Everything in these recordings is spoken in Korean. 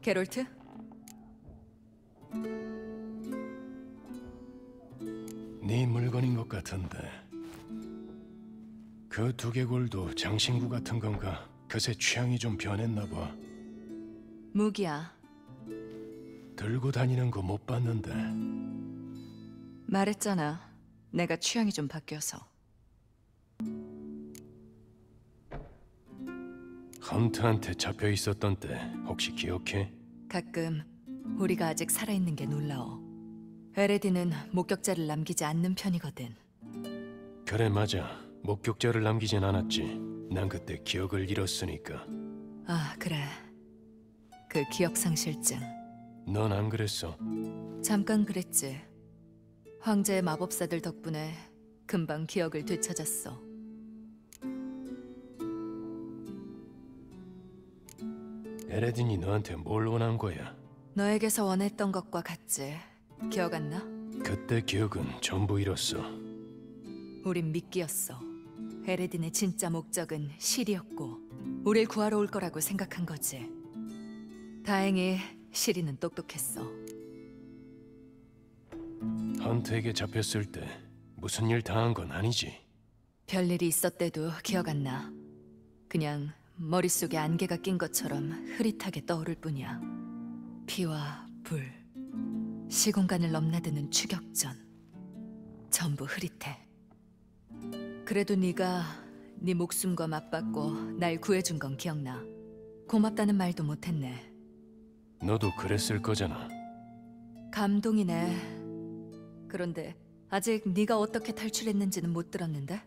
게롤트? 네 물건인 것 같은데. 그 두개골도 장신구 같은 건가? 그새 취향이 좀 변했나 봐. 무기야. 들고 다니는 거 못 봤는데. 말했잖아. 내가 취향이 좀 바뀌어서. 헌트한테 잡혀 있었던 때 혹시 기억해? 가끔 우리가 아직 살아있는 게 놀라워. 에레디는 목격자를 남기지 않는 편이거든. 그래, 맞아. 목격자를 남기진 않았지. 난 그때 기억을 잃었으니까. 아, 그래. 그 기억상실증. 넌 안 그랬어? 잠깐 그랬지. 황제의 마법사들 덕분에 금방 기억을 되찾았어. 에레딘이 너한테 뭘 원한 거야? 너에게서 원했던 것과 같지. 기억 안 나? 그때 기억은 전부 잃었어. 우린 미끼였어. 에레딘의 진짜 목적은 실이었고 우릴 구하러 올 거라고 생각한 거지. 다행히 시리는 똑똑했어. 헌트에게 잡혔을 때 무슨 일 당한 건 아니지? 별일이 있었대도 기억 안 나. 그냥 머릿속에 안개가 낀 것처럼 흐릿하게 떠오를 뿐이야. 피와 불, 시공간을 넘나드는 추격전. 전부 흐릿해. 그래도 네가 네 목숨과 맞받고 날 구해준 건 기억나. 고맙다는 말도 못했네. 너도 그랬을 거잖아. 감동이네. 그런데 아직 네가 어떻게 탈출했는지는 못 들었는데?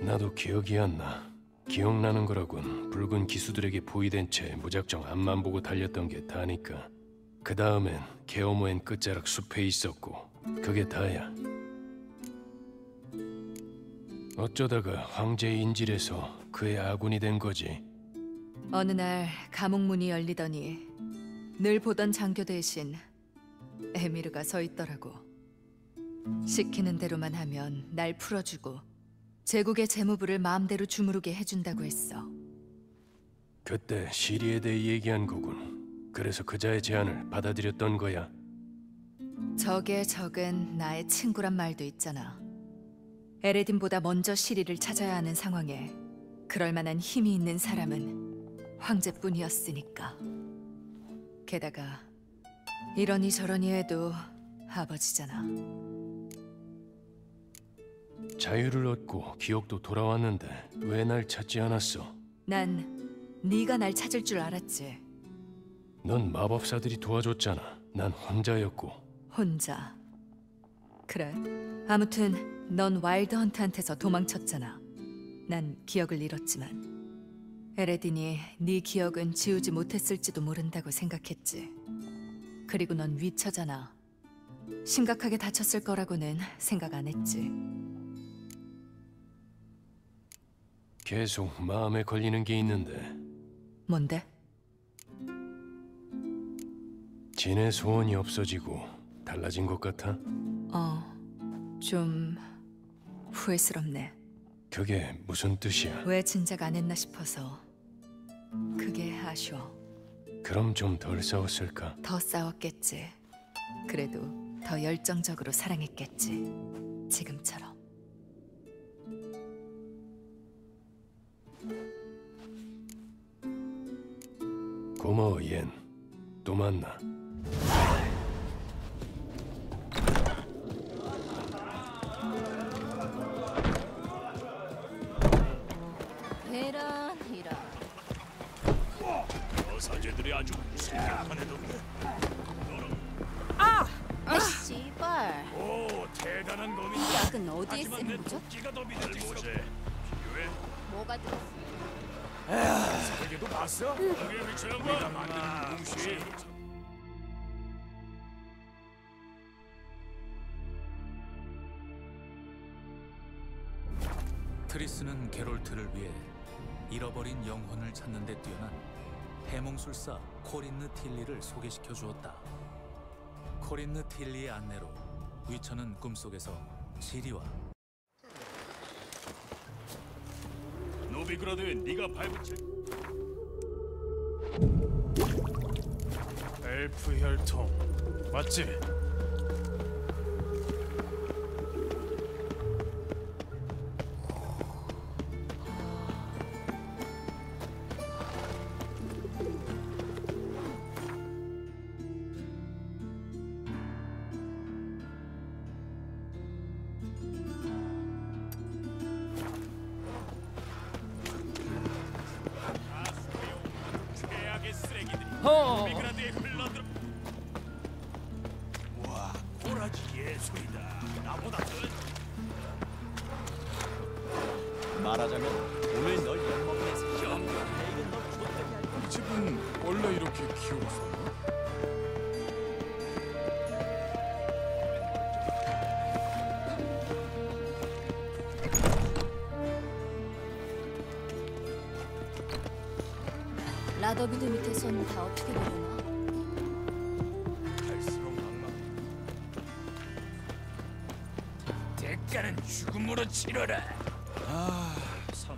나도 기억이 안 나. 기억나는 거라곤 붉은 기수들에게 포위된 채 무작정 앞만 보고 달렸던 게 다니까. 그 다음엔 게오모엔 끝자락 숲에 있었고 그게 다야. 어쩌다가 황제의 인질에서 그의 아군이 된 거지. 어느 날 감옥문이 열리더니 늘 보던 장교 대신 에미르가 서 있더라고. 시키는 대로만 하면 날 풀어주고 제국의 재무부를 마음대로 주무르게 해준다고 했어. 그때 시리에 대해 얘기한 거군. 그래서 그자의 제안을 받아들였던 거야. 적의 적은 나의 친구란 말도 있잖아. 에레딘보다 먼저 시리를 찾아야 하는 상황에 그럴 만한 힘이 있는 사람은 황제뿐이었으니까. 게다가 이러니 저러니 해도 아버지잖아. 자유를 얻고 기억도 돌아왔는데 왜 날 찾지 않았어? 난 네가 날 찾을 줄 알았지. 넌 마법사들이 도와줬잖아. 난 혼자였고. 혼자. 그래. 아무튼 넌 와일드 헌트한테서 도망쳤잖아. 난 기억을 잃었지만 에레딘이 네 기억은 지우지 못했을지도 모른다고 생각했지. 그리고 넌 위쳐잖아. 심각하게 다쳤을 거라고는 생각 안 했지. 계속 마음에 걸리는 게 있는데. 뭔데? 진의 소원이 없어지고 달라진 것 같아? 좀 후회스럽네. 그게 무슨 뜻이야? 왜 진작 안 했나 싶어서 그게 아쉬워. 그럼 좀 덜 싸웠을까? 더 싸웠겠지. 그래도 더 열정적으로 사랑했겠지. 지금처럼. 고마워, 옌. 또 만나. 이런. 사제들이 아주 생각하네던데. 씨발. 오, 대단한 놈이야. 약은 어디에 하지만 쓰는 내 거죠? 도끼가 더 믿어질수록 필요해. 뭐가 들었어? 세계도 봤어? 우리의 미쳐한 거 만드는 공식. 트리스는 게롤트를 위해 잃어버린 영혼을 찾는 데 뛰어난 해몽술사 코린느 틸리를 소개시켜 주었다. 코린느 틸리의 안내로 위처는 꿈속에서 시리와 노비그라드에 네가 발붙일 엘프 혈통 맞지? 최악의 쓰레기들이 노비그라드에 흘러들어. 와, 꼬라지 예술이다. 나보다 더. 말하자면 오늘 널 엿먹는 새끼야. 내일은 널 좆되게 할 거야. 이 집은 원래 이렇게 키웠어요? 라더비드 밑에서는 다 어떻게 되려나? 갈수록 막막. 대가는 죽음으로 치러라. 아, 선.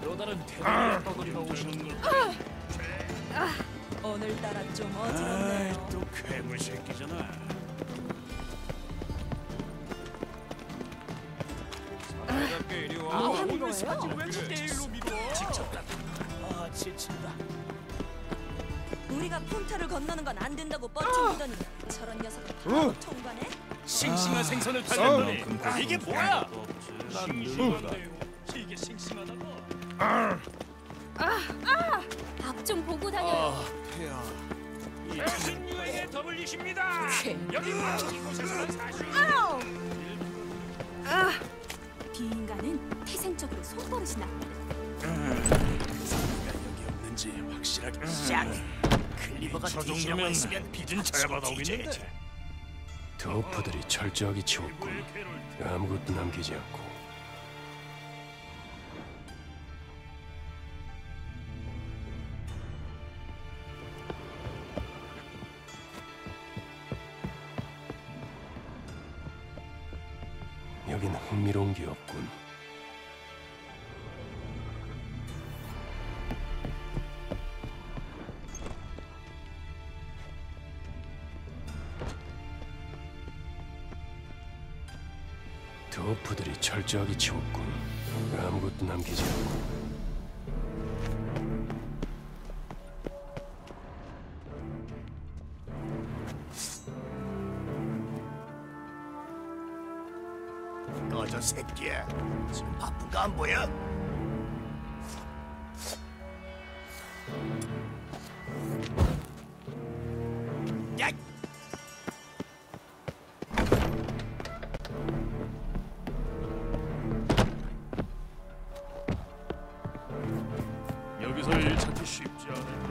또 다른 대단한 떠돌이가 오시는 걸. 오늘따라 좀 아이, 또 괴물 새끼잖아. 뭐 하는 거예요? 왜 9대1로 미뤄? 직접 갔다. 아, 지친다. 우리가 폰타를 건너는 건 안 된다고 뻗쳐보더니 저런 녀석을 바로 통과네? 싱싱한 생선을 팔렸더니 이게 뭐야? 난 싱싱한데요. 이게 싱싱하다고? 밥 좀 보고 다녀요. 폐야. 무슨 유행의 더블릿입니다. 여기 이곳에서는 사실. 비인간은 태생적으로 손버릇이 나거든. 여기 없는지 확실하게 싹. 클리버가 저 정도면 있으면 빚은 잘 받아오겠는데. 드워프들이 철저하게 치웠군. 아무것도 남기지 않고. 여기는 흥미로운 게 없군. 드워프들이 철저하게 치웠군. 아무것도 남기지 않고. 꺼져 새끼야. 지금 바쁜 거 안 보여? 야! 여기서 일 찾기 쉽지 않아.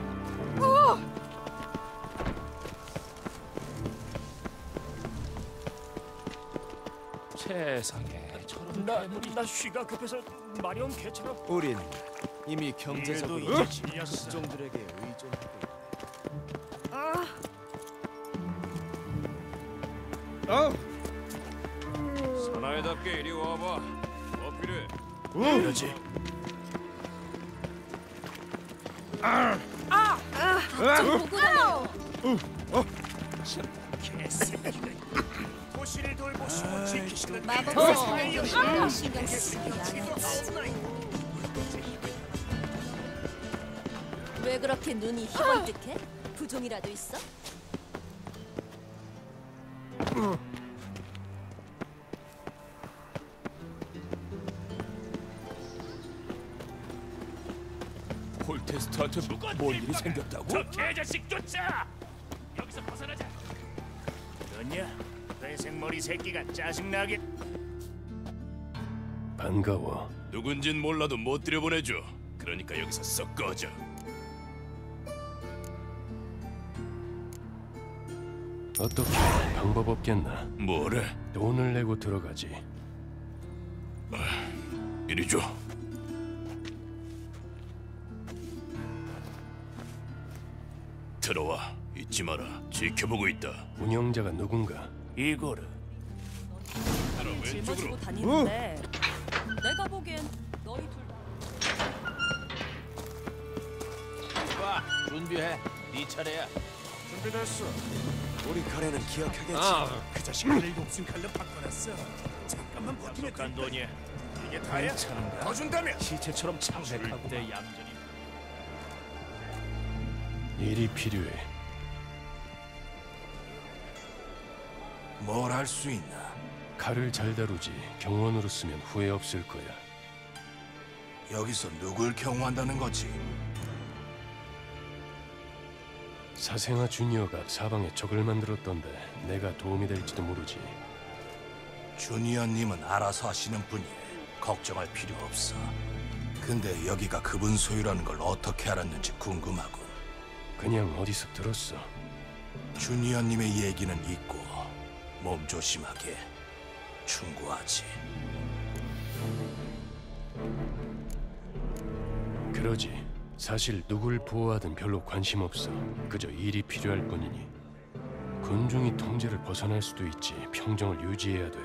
세상에. 나 쉬가 급해서 마련 개처럼. 우린 이미 경제적으로 일도 이제 국종들에게 의존하고 사나이답게 이리 와봐. 뭐 필요해? 그러지. 좀 보고 다녀요. 개새끼가. 도시를 돌보시고 지키시는 마법사 사나이였으면 신경 쓰지 않았지. 왜 그렇게 눈이 희번뜩해? 부종이라도 있어? 폴테스트한테 뭘 일이 생겼다고? 저 개자식 쫓아! 여기서 벗어나자. 그렇냐? 회색머리 새끼가 짜증나게. 반가워. 누군진 몰라도 못 들여보내줘. 그러니까 여기서 썩 꺼져. 어떻게 방법 없겠나? 뭐래? 돈을 내고 들어가지. 이리 줘. 들어와. 잊지 마라. 지켜보고 있다. 운영자가 누군가? 이거를. 바로 짊어지고 다니는데 내가 보기엔 너희 둘 와, 준비해. 네 차례야. 준비됐어. 우리 카레는 기억하겠지. 그 자식 칼을 목숨 칼로 바꿔놨어. 잠깐만 버티면 간 돈이야. 이게 다야? 더 준다면 시체처럼 창백하고 때 얌전히. 일이 필요해. 뭘 할 수 있나? 칼을 잘 다루지 경원으로 쓰면 후회 없을 거야. 여기서 누굴 경호한다는 거지? 사생아 주니어가 사방에 적을 만들었던데 내가 도움이 될지도 모르지. 주니어님은 알아서 하시는 분이에요. 걱정할 필요 없어. 근데 여기가 그분 소유라는 걸 어떻게 알았는지 궁금하군. 그냥 어디서 들었어. 주니어님의 얘기는 있고 몸 조심하게. 충고하지. 그러지. 사실 누굴 보호하든 별로 관심 없어. 그저 일이 필요할 뿐이니. 군중이 통제를 벗어날 수도 있지. 평정을 유지해야 돼.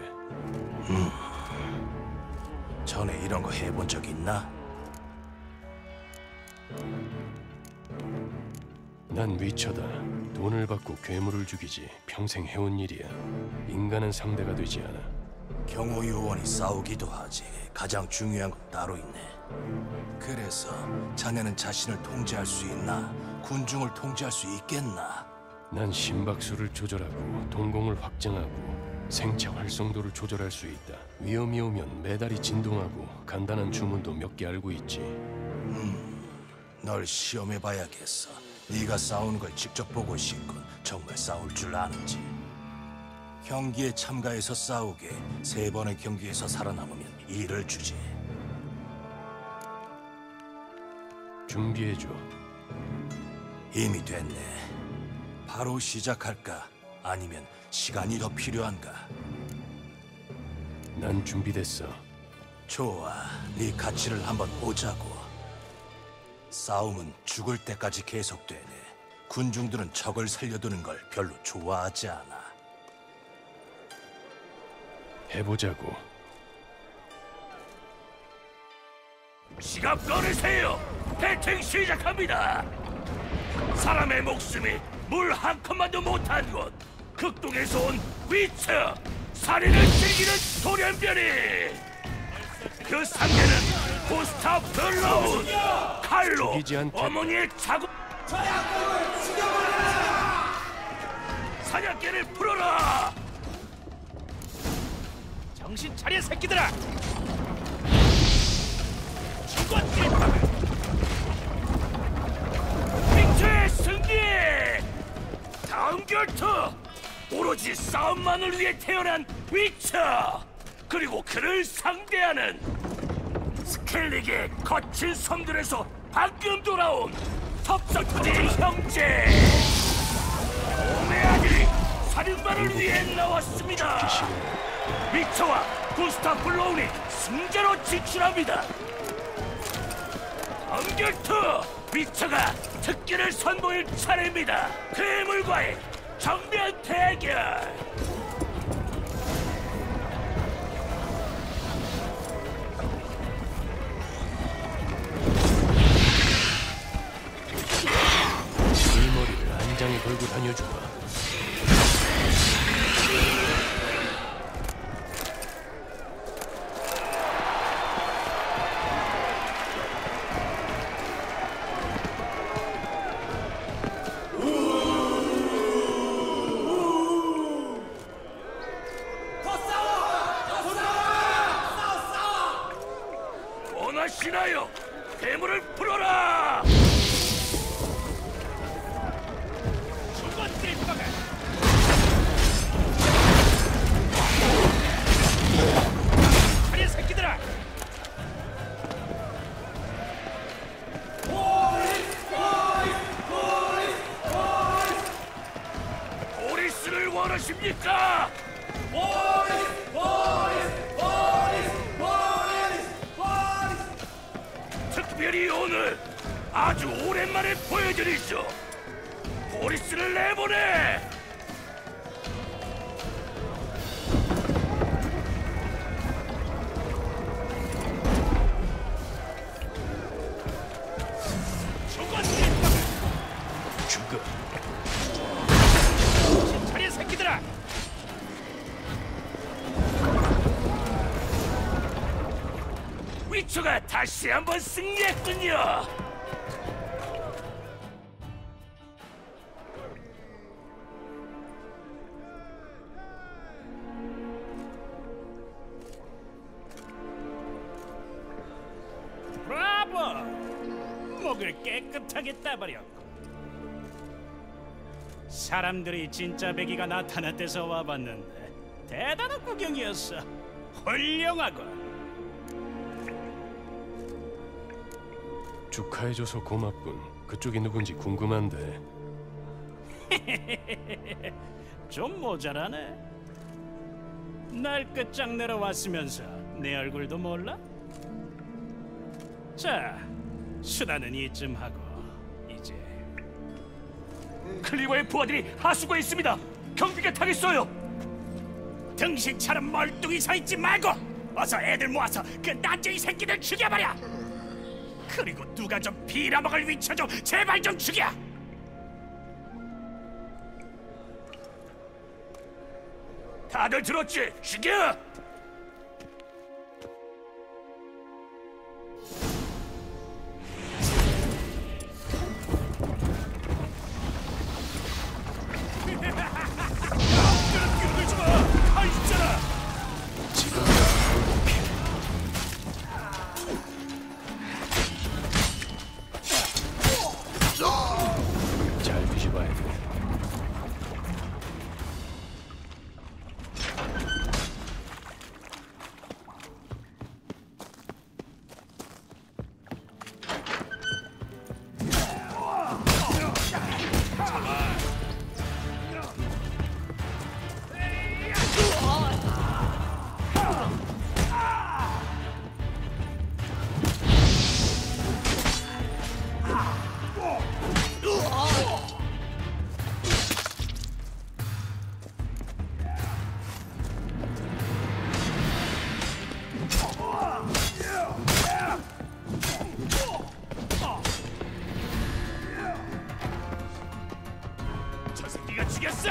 전에 이런 거 해본 적 있나? 난 위쳐다. 돈을 받고 괴물을 죽이지. 평생 해온 일이야. 인간은 상대가 되지 않아. 경호 요원이 싸우기도 하지. 가장 중요한 건 따로 있네. 그래서 자네는 자신을 통제할 수 있나? 군중을 통제할 수 있겠나? 난 심박수를 조절하고 동공을 확장하고 생체 활성도를 조절할 수 있다. 위험이 오면 메달이 진동하고 간단한 주문도 몇 개 알고 있지. 널 시험해봐야겠어. 네가 싸우는 걸 직접 보고 싶군. 정말 싸울 줄 아는지. 경기에 참가해서 싸우게 3번의 경기에서 살아남으면 일을 주지. 준비해줘. 이미 됐네. 바로 시작할까? 아니면 시간이 더 필요한가? 난 준비됐어. 좋아, 네 가치를 한번 보자고. 싸움은 죽을 때까지 계속되네. 군중들은 적을 살려두는 걸 별로 좋아하지 않아. 해보자고. 시갑 꺼내세요. 배팅 시작합니다. 사람의 목숨이 물 한 컵만도 못한 곳. 극동에서 온 위쳐. 살인을 즐기는 돌연변이. 그 상대는 구스타프 블라운. 칼로 죽이지 않게. 어머니의 자국. 사냥개를 풀어라. 정신 차려 새끼들아. 죽었지. 빅트의 승리. 다음 결투. 오로지 싸움만을 위해 태어난 위쳐. 그리고 그를 상대하는 스켈릭의 거친 섬들에서 방금 돌아온 텁서터지의 형제. 놈의 아들이 살인마를 위해 나왔습니다. 위쳐와 구스타프 블라운이 승자로 진출합니다. 다음 결투. 위쳐가 특기를 선보일 차례입니다. 괴물과의 정면 대결. 이 머리를 한 장에 걸고 다녀주마. 원하시나요? 괴물을 풀어라! 죽었지, 바가! 아니, 새끼들아! 보리스를 원하십니까? 특별히 오늘 아주 오랜만에 보여드리죠. 보리스를 내보내. 죽어. 차례 새끼들아. 위초가 다시 한번 승리했군요. 브라보! 목을 깨끗하게 따버렸고 사람들이 진짜 배기가 나타났대서 와봤는데 대단한 구경이었어. 훌륭하군. 축하해줘서 고맙군. 그쪽이 누군지 궁금한데. 좀 모자라네. 날 끝장내러 왔으면서 내 얼굴도 몰라? 자, 수다는 이쯤 하고 이제 클리버의 부하들이 하수구에 있습니다. 경비가 타겠어요. 등신처럼 멀뚱히 서 있지 말고 어서 애들 모아서 그 난쟁이 새끼들 죽여버려. 그리고 누가 좀 빌어먹을 위쳐 좀 제발 좀 죽여. 다들 들었지? 죽여! 끼어들지 마! 가 있잖아! 지금 잘 뒤집어야 돼. 저 새끼가 죽였어!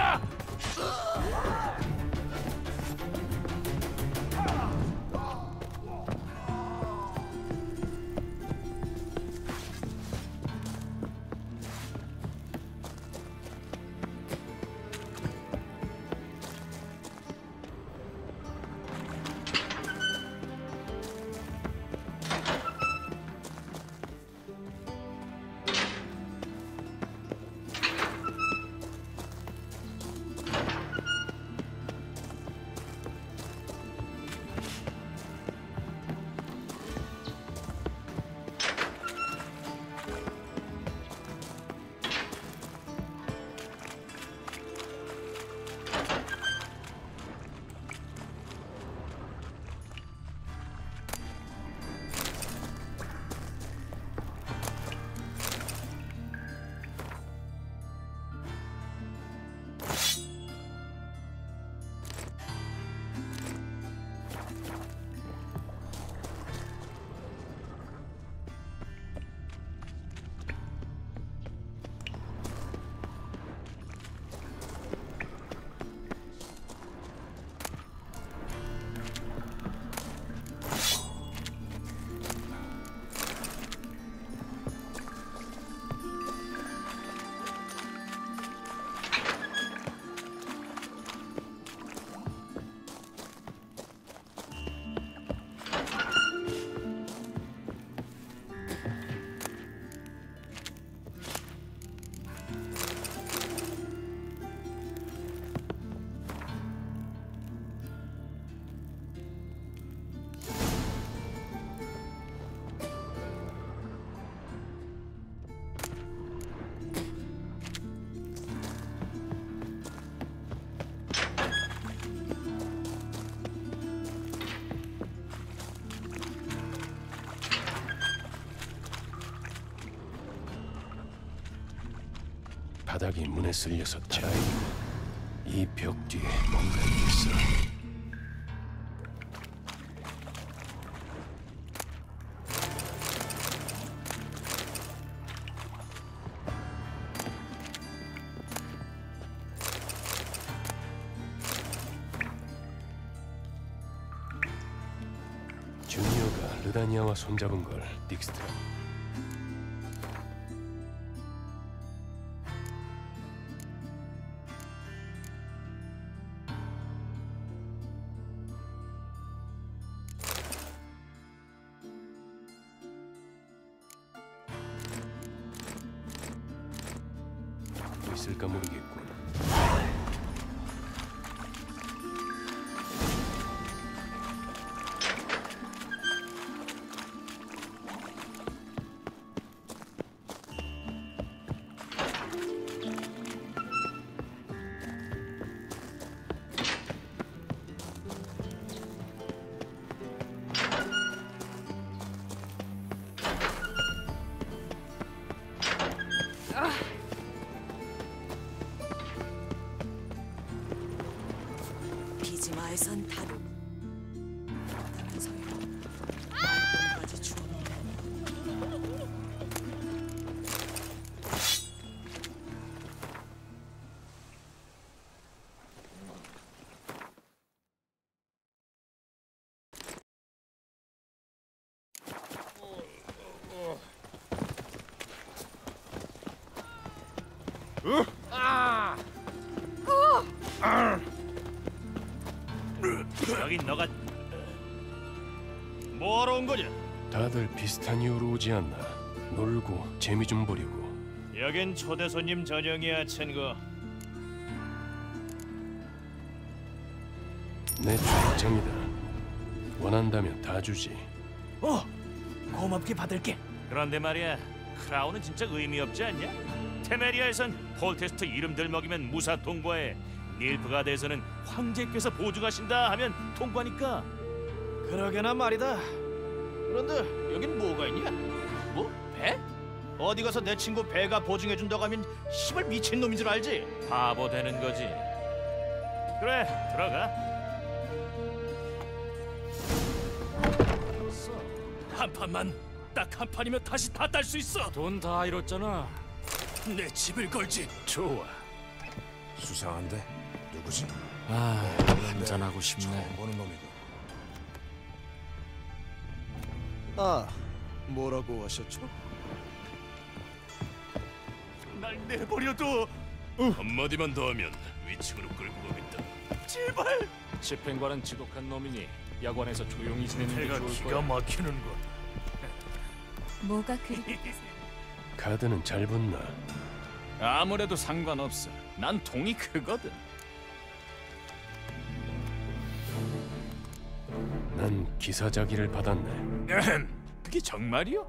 바닥이 문에 쓸려서 다행이고 이 벽 뒤에 뭔가 있어. 르다니아와 손잡은 걸 딕스트라. 있을까 모르겠군. 비즈마에선 다른 서요. 까지 주었는데. 여긴 너가 뭐하러 온 거냐? 다들 비슷한 이유로 오지 않나. 놀고 재미 좀 보려고. 여긴 초대 손님 전용이야, 친구. 내 초청이다. 원한다면 다 주지. 고맙게 받을게. 그런데 말이야, 크라운은 진짜 의미 없지 않냐? 테메리아에선 폴테스트 이름들 먹이면 무사 통과해. 닐프가드에서는 황제께서 보증하신다 하면 통과니까. 그러게나 말이다. 그런데 여긴 뭐가 있냐? 뭐? 배? 어디 가서 내 친구 배가 보증해준다고 하면 시발 미친놈인 줄 알지? 바보 되는 거지. 그래, 들어가. 한 판만, 딱 한 판이면 다시 다 딸 수 있어. 돈 다 잃었잖아. 내 집을 걸지. 좋아. 수상한데 누구지? 한잔하고 싶네. 처음 보는 놈이고. 아, 뭐라고 하셨죠? 날 내버려둬. 한마디만 더 하면 위층으로 끌고 가겠다. 제발. 집행관은 지독한 놈이니 야관에서 조용히 지내는 게 내가 좋을 기가 거야. 막히는 거. 뭐가 그리 카드는 잘 붙나? 아무래도 상관없어. 난 통이 크거든. 난 기사자기를 받았네. 그게 정말이요?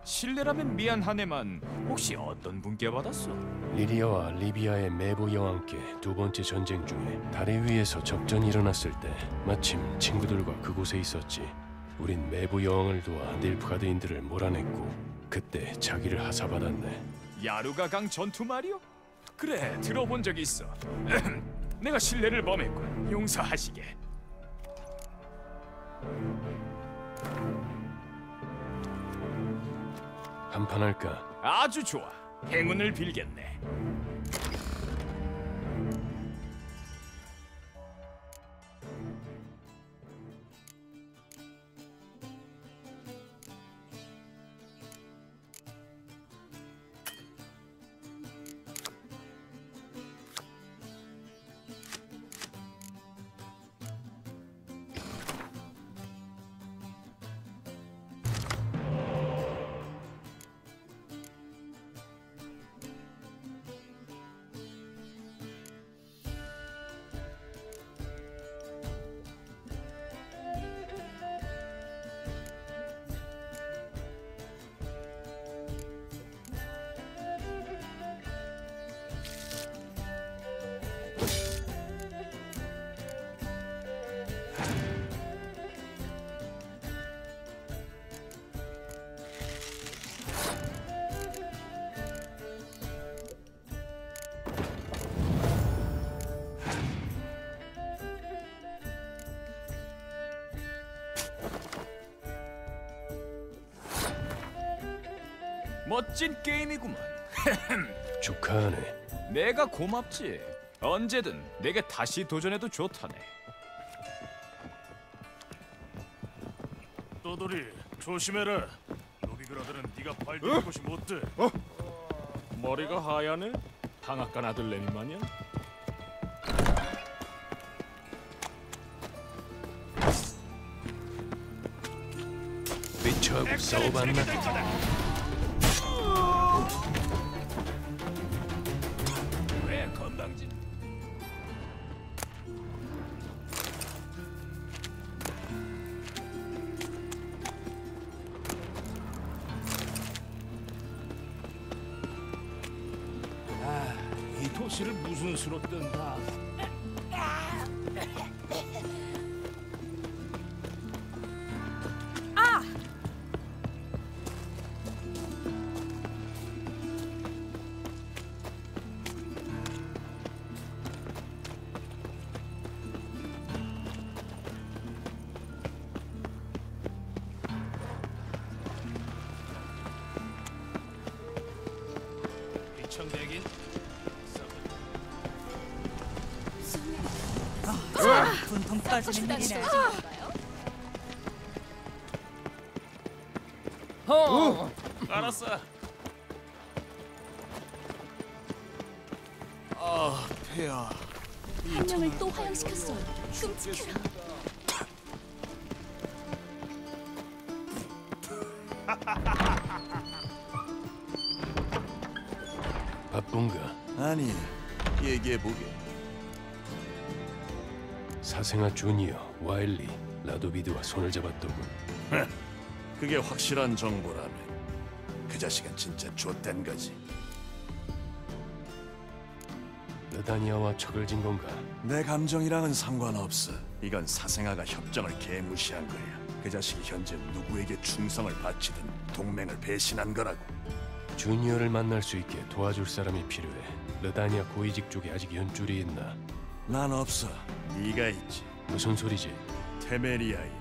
실례라면 미안하네만 혹시 어떤 분께 받았어? 리리아와 리비아의 메보 여왕께 두 번째 전쟁 중에 다리 위에서 접전이 일어났을 때 마침 친구들과 그곳에 있었지. 우린 메보 여왕을 도와 닐프가드인들을 몰아냈고 그때 자기를 하사받았네. 야루가 강 전투 말이요? 그래, 들어본 적 있어. 내가 실례를 범했군. 용서하시게. 한판 할까? 아주 좋아. 행운을 빌겠네. 멋진 게임이구만. 축하하네. 내가 고맙지. 언제든 내게 다시 도전해도 좋다네. 또 떠돌이 조심해라. 노비그라들은 네가 발디딜 곳이 못 돼. 머리가 하얗네? 방앗간 아들내미 마냥? 외쳐하고 싸워봤나? 왜 건방진? 이 도시를 무슨 수로 뜬다. 청대긴 분통 빠지는 일이네. 알았어. 폐야. 한 명을 또 화형시켰어. 끔찍해라. 바쁜가? 아니, 얘기해보게. 사생아 주니어, 와일리, 라도비드와 손을 잡았더군. 그게 확실한 정보라면 그 자식은 진짜 좆된 거지. 르다니아와 척을 진 건가? 내 감정이랑은 상관없어. 이건 사생아가 협정을 개무시한 거야. 그 자식이 현재 누구에게 충성을 바치든 동맹을 배신한 거라고. 주니어를 만날 수 있게 도와줄 사람이 필요해. 르다니아 고위직 쪽에 아직 연줄이 있나? 난 없어. 네가 있지. 무슨 소리지? 테메리아인,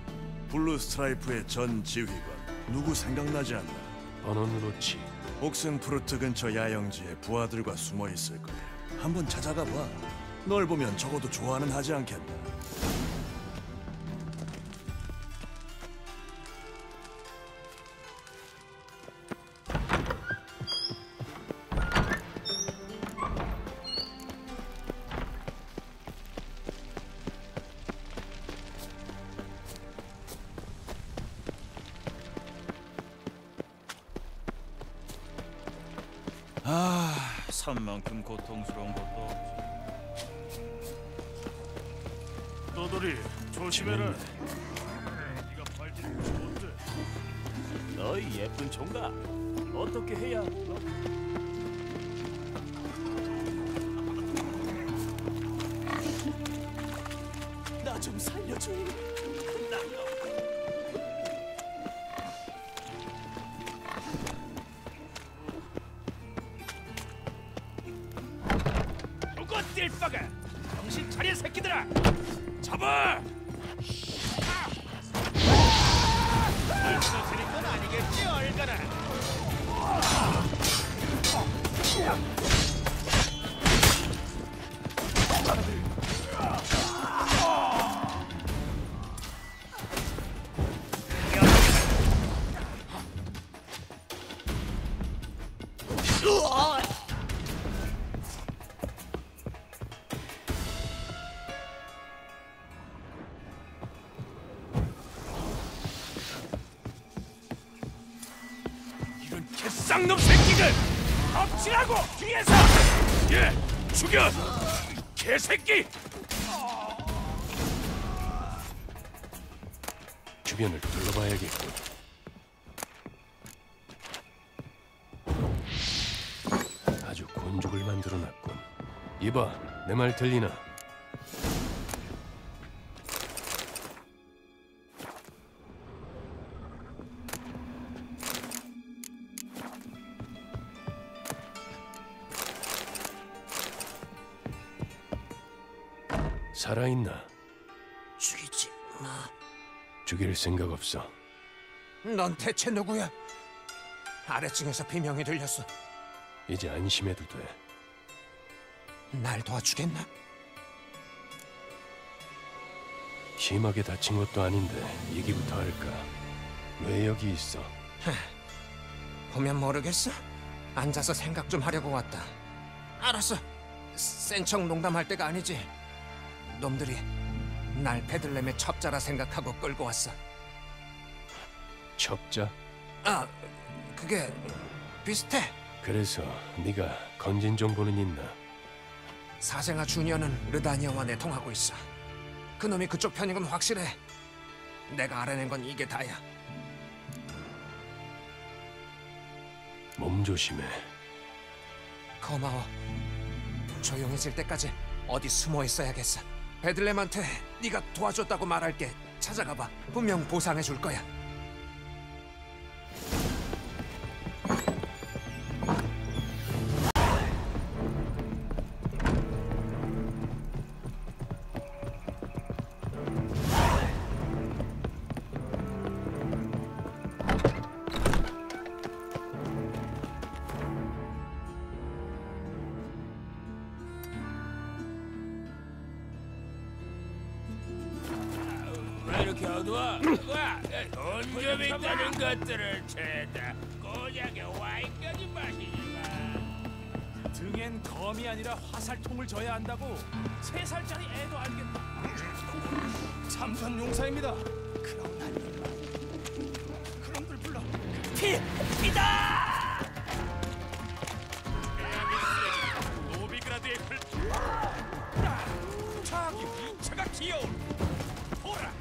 블루 스트라이프의 전 지휘관. 누구 생각나지 않나? 버논로치. 옥슨푸르트 근처 야영지에 부하들과 숨어 있을 거야. 한번 찾아가 봐. 널 보면 적어도 좋아는 하지 않겠나? 산만큼 고통스러운 것도 없지. 떠돌이 조심해라. 네가 발디딜 곳이 못 돼. 너희 예쁜 총각 어떻게 해야? 나 좀 살려줘. 띨빠가 정신 차려 새끼들아! 잡아! 벌써 드린 건 아니겠지 얼가나? 쌍놈 새끼들! 엎치라고! 뒤에서! 예! 죽여! 개새끼! 주변을 둘러봐야겠군. 아주 곤죽을 만들어놨군. 이봐, 내 말 들리나? 살아있나? 죽이지 마. 죽일 생각 없어. 넌 대체 누구야? 아래층에서 비명이 들렸어. 이제 안심해도 돼. 날 도와주겠나? 심하게 다친 것도 아닌데 얘기부터 할까? 왜 여기 있어? 보면 모르겠어? 앉아서 생각 좀 하려고 왔다. 알았어. 센 척 농담할 때가 아니지. 놈들이 날 베들렘의 첩자라 생각하고 끌고 왔어. 첩자? 아, 그게 비슷해. 그래서 네가 건진 정보는 있나? 사생아 주니어는 르다니아와 내통하고 있어. 그놈이 그쪽 편인 건 확실해. 내가 알아낸 건 이게 다야. 몸 조심해. 고마워. 조용해질 때까지 어디 숨어 있어야겠어. 베들렘한테 네가 도와줬다고 말할게. 찾아가봐. 분명 보상해 줄 거야. 왜 이렇게 어두워? 와, 돈좀 있다는 것들을 죄다 꼬냑에 와인까지 마시지 마. 등엔 검이 아니라 화살통을 져야 한다고 3살짜리 애도 알겠다. 참선 용사입니다. 그럼 한 입만. 그놈들 불러. 피다! 노비그라드의 불. 저기 인체가 귀여운. 보라.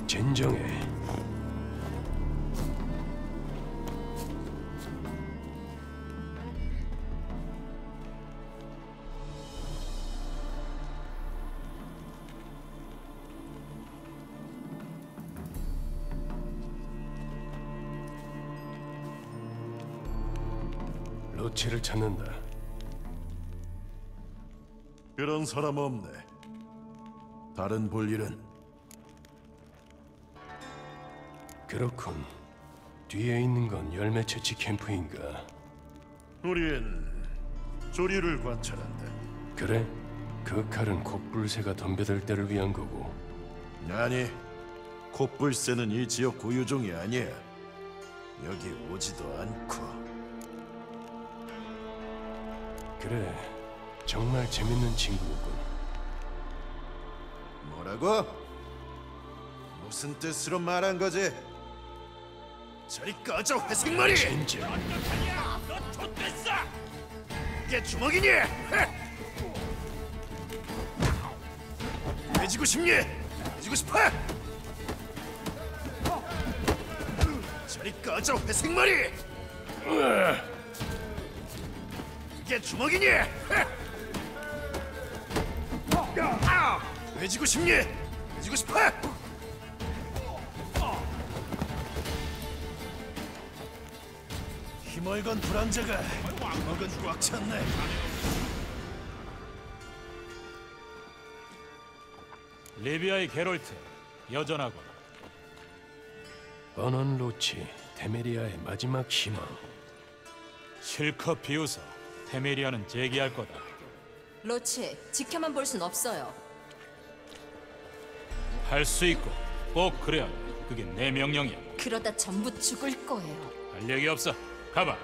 진정해. 로치를 찾는다. 그런 사람 없네. 다른 볼 일은? 그렇군. 뒤에 있는 건 열매 채취 캠프인가? 우린 조류를 관찰한다. 그래? 그 칼은 콧불새가 덤벼들 때를 위한 거고. 아니, 콧불새는 이 지역 고유종이 아니야. 여기 오지도 않고. 그래, 정말 재밌는 친구군. 뭐라고? 무슨 뜻으로 말한 거지? 저리 꺼져, 회색머리! 진짜. 어떡하냐? 너 좆됐어! 이게 주먹이니? 해지고 싶니? 해지고 싶어? 저리 꺼져, 회색머리! 이게 주먹이니? 해지고 싶니? 해지고 싶어? 힘얼건 불황자가 주먹은 꽉 찼네. 리비아의 게롤트, 여전하고. 버넌 로치, 테메리아의 마지막 희망. 실컷 비웃어. 테메리아는 재기할 거다. 로치, 지켜만 볼 순 없어요. 할 수 있고 꼭 그래야 해. 그게 내 명령이야. 그러다 전부 죽을 거예요. 할 얘기 없어. 가봐.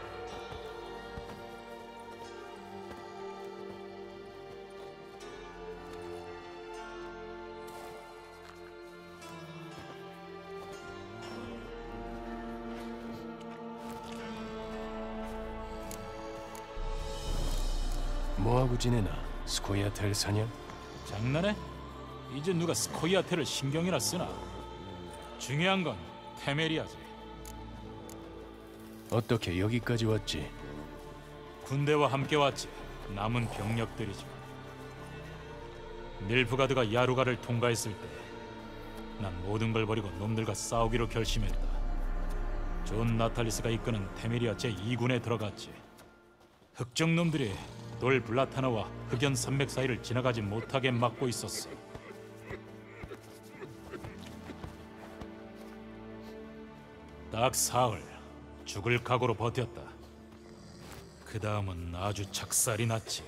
뭐하고 지내나? 스코이아텔 사냥? 장난해? 이제 누가 스코이아텔을 신경이나 쓰나? 중요한 건 테메리아지. 어떻게 여기까지 왔지? 군대와 함께 왔지. 남은 병력들이지. 닐프가드가 야루가를 통과했을 때 난 모든 걸 버리고 놈들과 싸우기로 결심했다. 존 나탈리스가 이끄는 테메리아 제2군에 들어갔지. 흑정 놈들이 돌 블라타나와 흑연 산맥 사이를 지나가지 못하게 막고 있었어. 딱 사흘 죽을 각오로 버텼다. 그 다음은 아주 작살이 났지.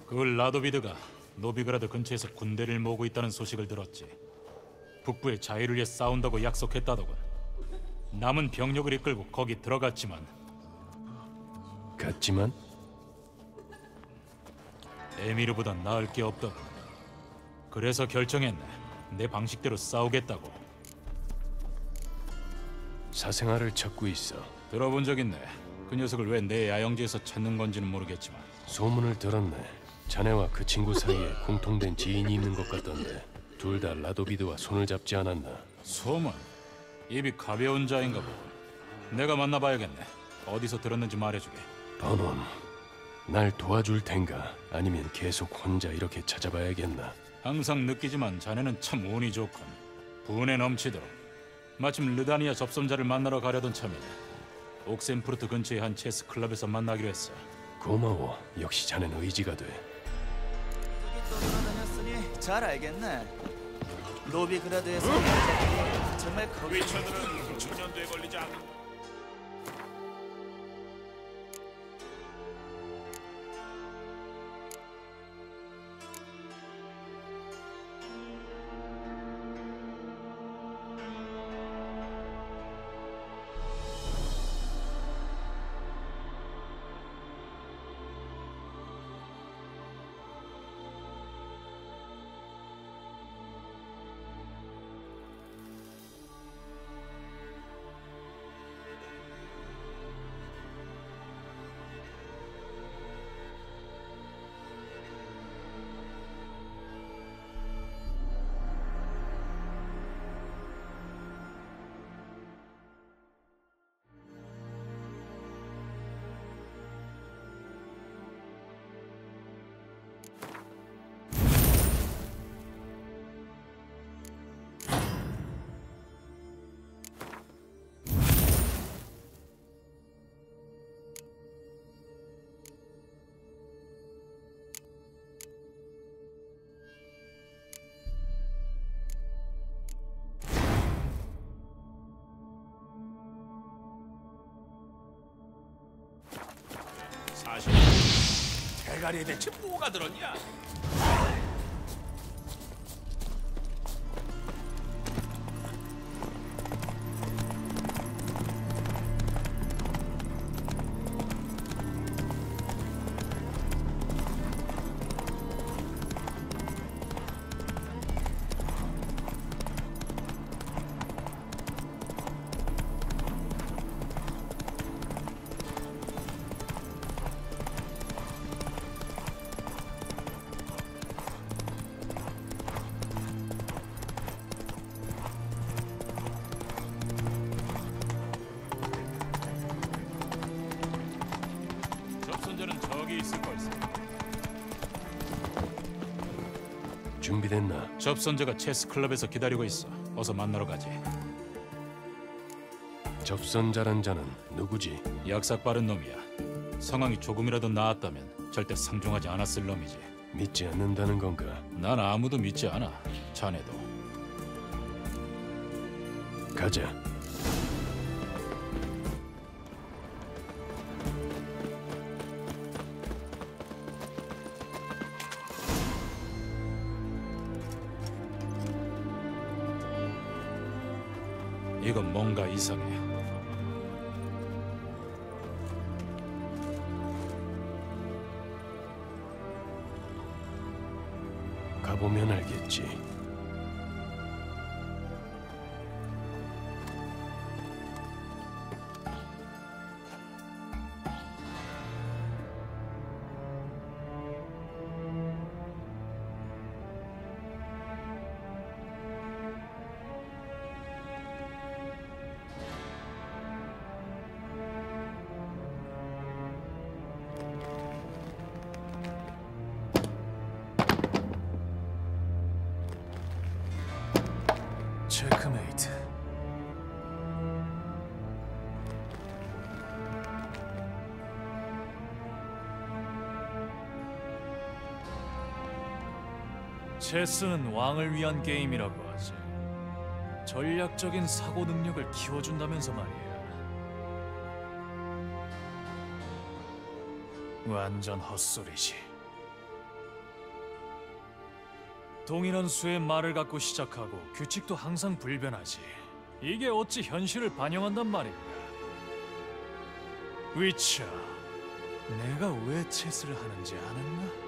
그 라도비드가 노비그라드 근처에서 군대를 모으고 있다는 소식을 들었지. 북부의 자유를 위해 싸운다고 약속했다더군. 남은 병력을 이끌고 거기 들어갔지만 에미르보단 나을 게 없더군. 그래서 결정했네. 내 방식대로 싸우겠다고. 사생아를 찾고 있어. 들어본 적 있네. 그 녀석을 왜 내 야영지에서 찾는 건지는 모르겠지만 소문을 들었네. 자네와 그 친구 사이에 공통된 지인이 있는 것 같던데 둘 다 라도비드와 손을 잡지 않았나? 소문? 입이 가벼운 자인가 보군. 내가 만나봐야겠네. 어디서 들었는지 말해주게. 버논, 날 도와줄 텐가? 아니면 계속 혼자 이렇게 찾아봐야겠나? 항상 느끼지만 자네는 참 운이 좋군. 분에 넘치도록. 마침 르다니아 접선자를 만나러 가려던 참이네. 옥센푸르트 근처의 한 체스 클럽에서 만나기로 했어. 고마워. 역시 자네는 의지가 돼. 여기 또 돌아다녔으니 잘 알겠네. 노비그라드에서 정말 거기 위쳐들은 천년도에 걸리지 않는다. 사실 대가리에 대체 뭐가 들었냐? 접선자는 저기 있을 걸세. 준비됐나? 접선자가 체스 클럽에서 기다리고 있어. 어서 만나러 가지. 접선자란 자는 누구지? 약삭 빠른 놈이야. 상황이 조금이라도 나았다면 절대 상종하지 않았을 놈이지. 믿지 않는다는 건가? 난 아무도 믿지 않아. 자네도. 가자. 이건 뭔가 이상해. 가보면 알겠지. 체크메이트. 체스는 왕을 위한 게임이라고 하지. 전략적인 사고 능력을 키워준다면서 말이야. 완전 헛소리지. 동일한 수의 말을 갖고 시작하고 규칙도 항상 불변하지. 이게 어찌 현실을 반영한단 말인가. 위쳐, 내가 왜 체스를 하는지 아는가?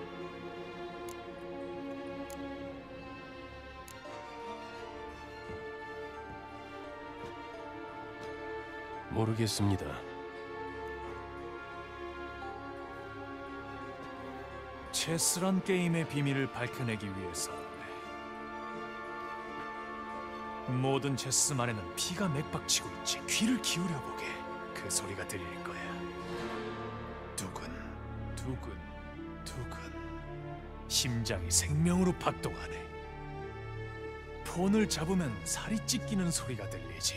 모르겠습니다. 체스란 게임의 비밀을 밝혀내기 위해서 모든 체스만에는 피가 맥박치고 있지. 귀를 기울여 보게. 그 소리가 들릴 거야. 두근, 두근, 두근. 심장이 생명으로 박동하네. 폰을 잡으면 살이 찢기는 소리가 들리지.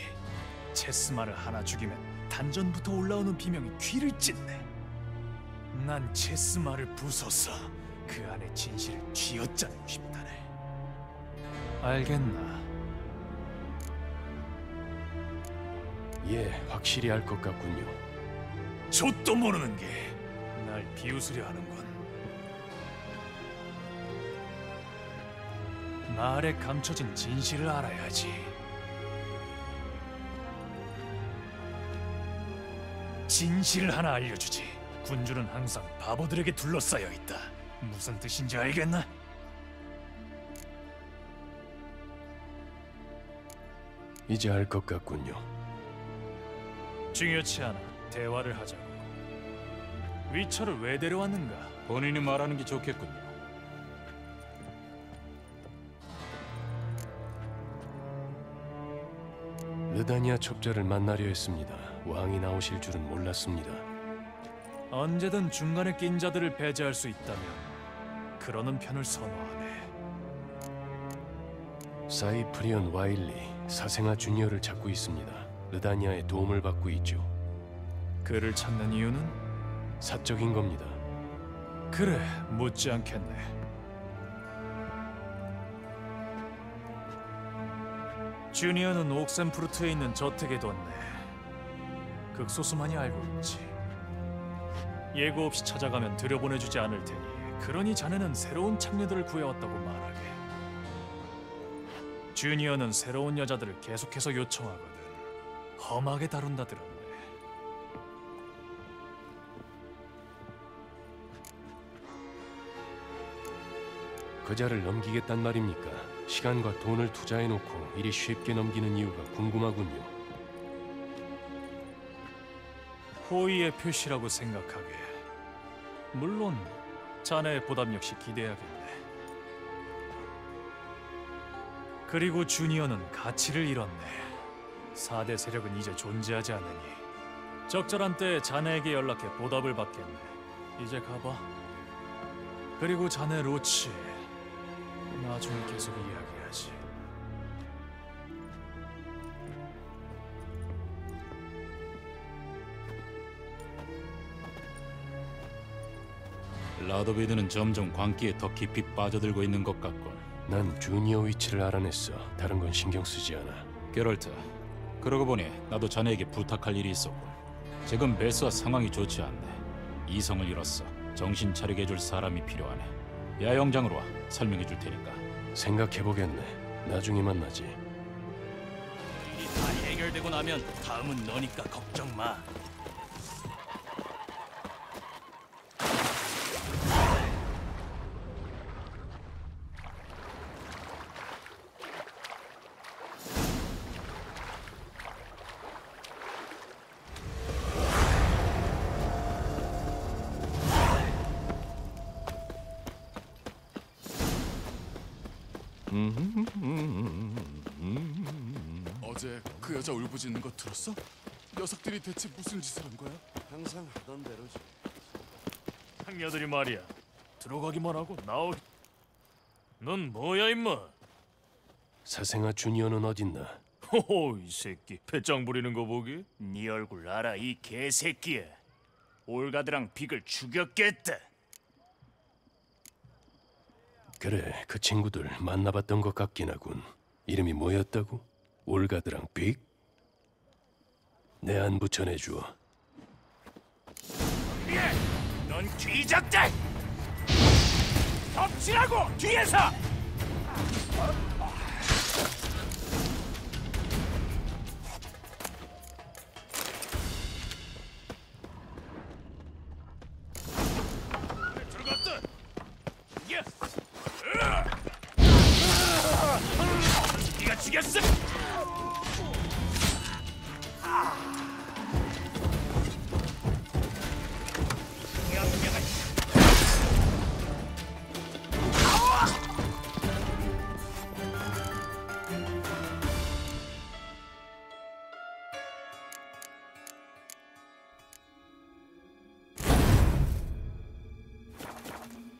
체스만을 하나 죽이면 단전부터 올라오는 비명이 귀를 찢네. 난 체스말을 부숴서 그 안에 진실을 쥐어짜내고 싶다네. 알겠나? 예, 확실히 알 것 같군요. 좆도 모르는 게 날 비웃으려 하는군. 말에 감춰진 진실을 알아야지. 진실을 하나 알려주지. 군주는 항상 바보들에게 둘러싸여 있다. 무슨 뜻인지 알겠나? 이제 알 것 같군요. 중요치 않아. 대화를 하자고. 위쳐를 왜 데려왔는가? 본인이 말하는 게 좋겠군요. 르다니아 첩자를 만나려 했습니다. 왕이 나오실 줄은 몰랐습니다. 언제든 중간에 낀 자들을 배제할 수 있다면 그러는 편을 선호하네. 사이프리온 와일리, 사생아 주니어를 찾고 있습니다. 르다니아의 도움을 받고 있죠. 그를 찾는 이유는? 사적인 겁니다. 그래, 묻지 않겠네. 주니어는 옥센푸르트에 있는 저택에 뒀네. 극소수만이 알고 있지. 예고 없이 찾아가면 들여보내주지 않을 테니 그러니 자네는 새로운 창녀들을 구해왔다고 말하게. 주니어는 새로운 여자들을 계속해서 요청하거든. 험하게 다룬다 들었네. 그자를 넘기겠단 말입니까? 시간과 돈을 투자해놓고 이리 쉽게 넘기는 이유가 궁금하군요. 호의의 표시라고 생각하게. 물론 자네의 보답 역시 기대하겠네. 그리고 주니어는 가치를 잃었네. 4대 세력은 이제 존재하지 않으니 적절한 때에 자네에게 연락해 보답을 받겠네. 이제 가봐. 그리고 자네 로치, 나중에 계속 이야기하지. 라도베드는 점점 광기에 더 깊이 빠져들고 있는 것 같군. 난 주니어 위치를 알아냈어. 다른 건 신경 쓰지 않아. 게롤트, 그러고 보니 나도 자네에게 부탁할 일이 있었군. 지금 베스와 상황이 좋지 않네. 이성을 잃었어. 정신 차리게 해줄 사람이 필요하네. 야영장으로 와. 설명해 줄 테니까. 생각해보겠네. 나중에 만나지. 일이 다 해결되고 나면 다음은 너니까 걱정 마. 어제 그 여자 울부짖는 거 들었어? 녀석들이 대체 무슨 짓을 한 거야? 항상 하던 대로지. 상녀들이 말이야. 들어가기만 하고 나오기. 넌 뭐야 임마? 사생아 주니어는 어딨나? 호호, 이 새끼 배짱 부리는 거 보기? 네 얼굴 알아, 이 개새끼야. 올가드랑 빅을 죽였겠다. 그래, 그 친구들 만나봤던 것 같긴 하군. 이름이 뭐였다고? 올가드랑 빅? 내 안부 전해주어. 예, 넌 뒤졌다. 덮치라고 뒤에서. 들어갔다. 예. 네가 죽였어.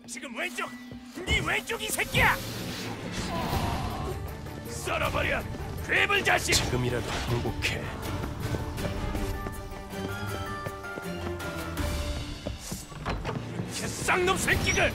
지금 왼쪽! 네 왼쪽 이 새끼야! 썰어버려! 괴물 자식! 지금이라도 항복해. 개쌍놈 새끼들!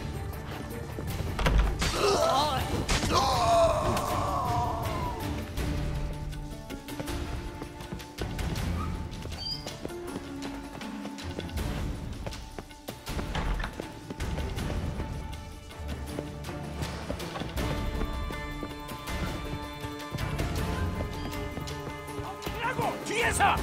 뒤에서!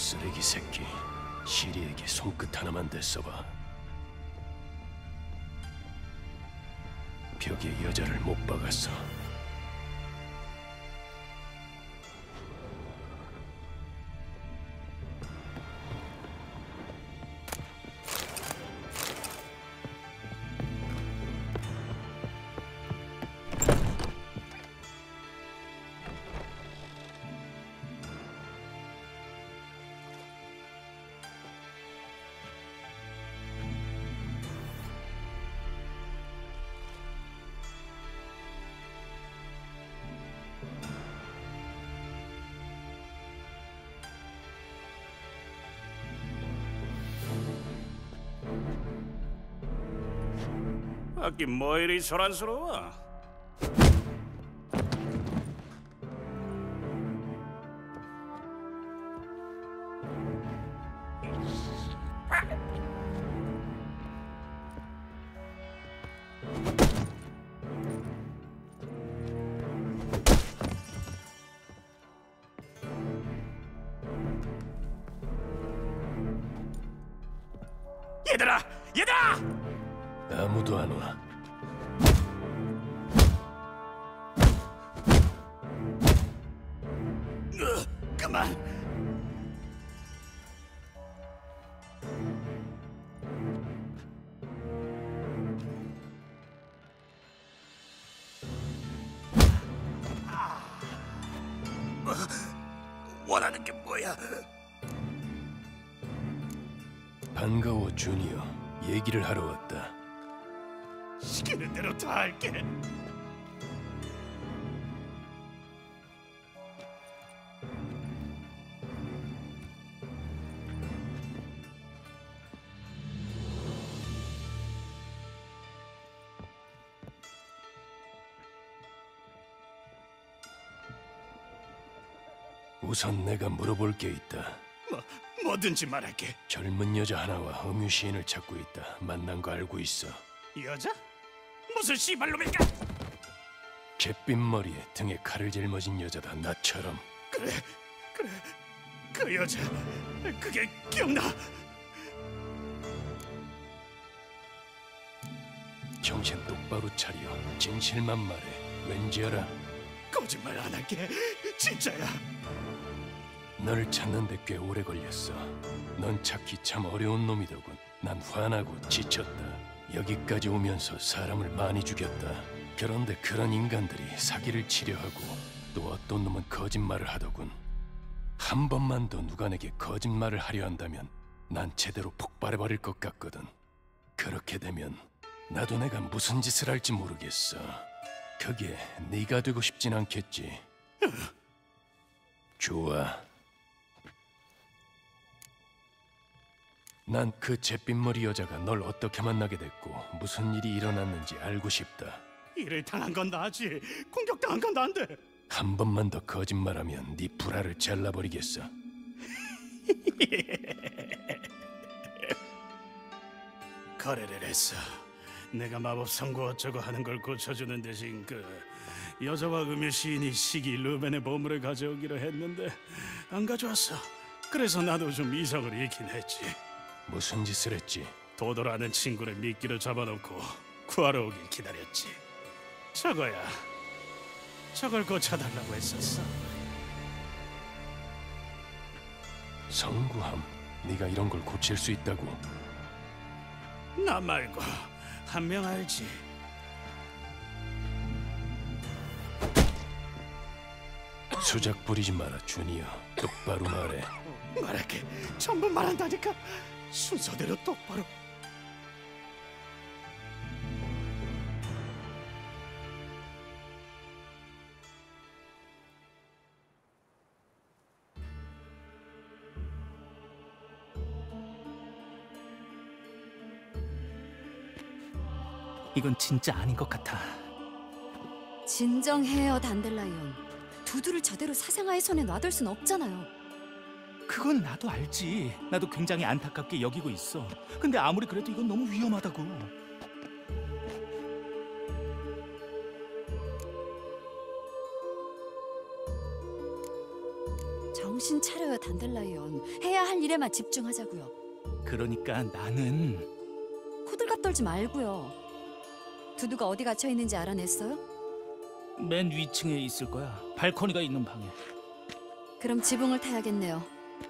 쓰레기 새끼. 시리에게 손끝 하나만 댔어봐. 벽에 여자를 못 박았어. 하긴 뭐 이리 소란스러워? 얘들아! 얘들아! 아무도 안 와. 그만! 원하는 게 뭐야? 반가워, 주니어. 얘기를 하러 왔다. 시키는 대로 다 할게. 우선 내가 물어볼 게 있다. 뭐든지 말할게. 젊은 여자 하나와 음유 시인을 찾고 있다. 만난 거 알고 있어. 여자? 무슨 씨발놈일까? 잿빛 머리에 등에 칼을 짊어진 여자다. 나처럼. 그래. 그 여자. 그게 기억나. 정신 똑바로 차려. 진실만 말해. 왠지 알아? 거짓말 안 할게. 진짜야. 널 찾는데 꽤 오래 걸렸어. 넌 찾기 참 어려운 놈이더군. 난 화나고 지쳤다. 여기까지 오면서 사람을 많이 죽였다. 그런데 그런 인간들이 사기를 치려 하고 또 어떤 놈은 거짓말을 하더군. 한 번만 더 누가 내게 거짓말을 하려 한다면 난 제대로 폭발해버릴 것 같거든. 그렇게 되면 나도 내가 무슨 짓을 할지 모르겠어. 그게 네가 되고 싶진 않겠지. 좋아. 난 그 잿빛머리 여자가 널 어떻게 만나게 됐고 무슨 일이 일어났는지 알고 싶다. 일을 당한 건 나지. 공격당한 건 난데. 한 번만 더 거짓말하면 네 불알을 잘라버리겠어. 거래를 했어. 내가 마법 선고 어쩌고 하는 걸 고쳐주는 대신 그 여자와 음유 시인이 시기 루벤의 보물을 가져오기로 했는데 안 가져왔어. 그래서 나도 좀 이성을 잃긴 했지. 무슨 짓을 했지? 도도라는 친구를 미끼로 잡아놓고 구하러 오길 기다렸지. 저거야. 저걸 고쳐달라고 했었어. 성구함, 네가 이런 걸 고칠 수 있다고? 나 말고 한 명 알지. 수작 부리지 마라, 주니어. 똑바로 말해. 말할게. 전부 말한다니까. 순서대로 똑바로. 이건 진짜 아닌 것 같아. 진정해요, 단델라이온. 두두를 저대로 사생아의 손에 놔둘 순 없잖아요. 그건 나도 알지. 나도 굉장히 안타깝게 여기고 있어. 근데 아무리 그래도 이건 너무 위험하다고. 정신 차려요, 단델라이온. 해야 할 일에만 집중하자고요. 그러니까 나는 호들갑 떨지 말고요. 두두가 어디 갇혀 있는지 알아냈어요? 맨 위층에 있을 거야. 발코니가 있는 방에. 그럼 지붕을 타야겠네요.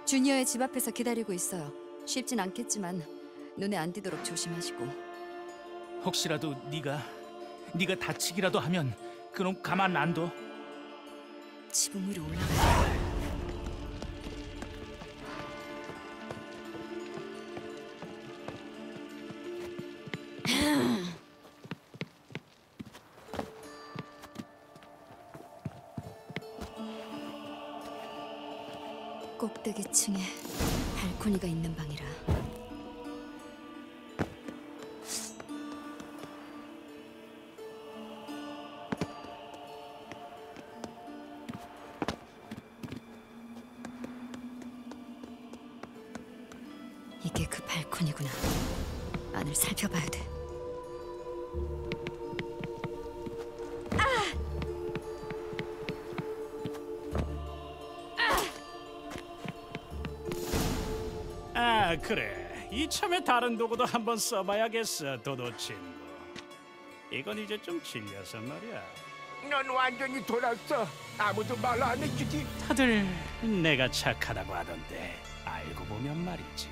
주니어의 집 앞에서 기다리고 있어요. 쉽진 않겠지만 눈에 안 띄도록 조심하시고. 혹시라도 네가 다치기라도 하면 그럼 가만 안 둬. 지붕 위로 올라가요. 꼭대기층에 발코니가 있는 방이라. 이게 그 발코니구나. 안을 살펴봐야 돼. 아 그래, 이참에 다른 도구도 한번 써봐야겠어, 도도 친구. 이건 이제 좀 질려서 말이야. 넌 완전히 돌았어. 아무도 말 안 해주지. 다들 내가 착하다고 하던데 알고 보면 말이지.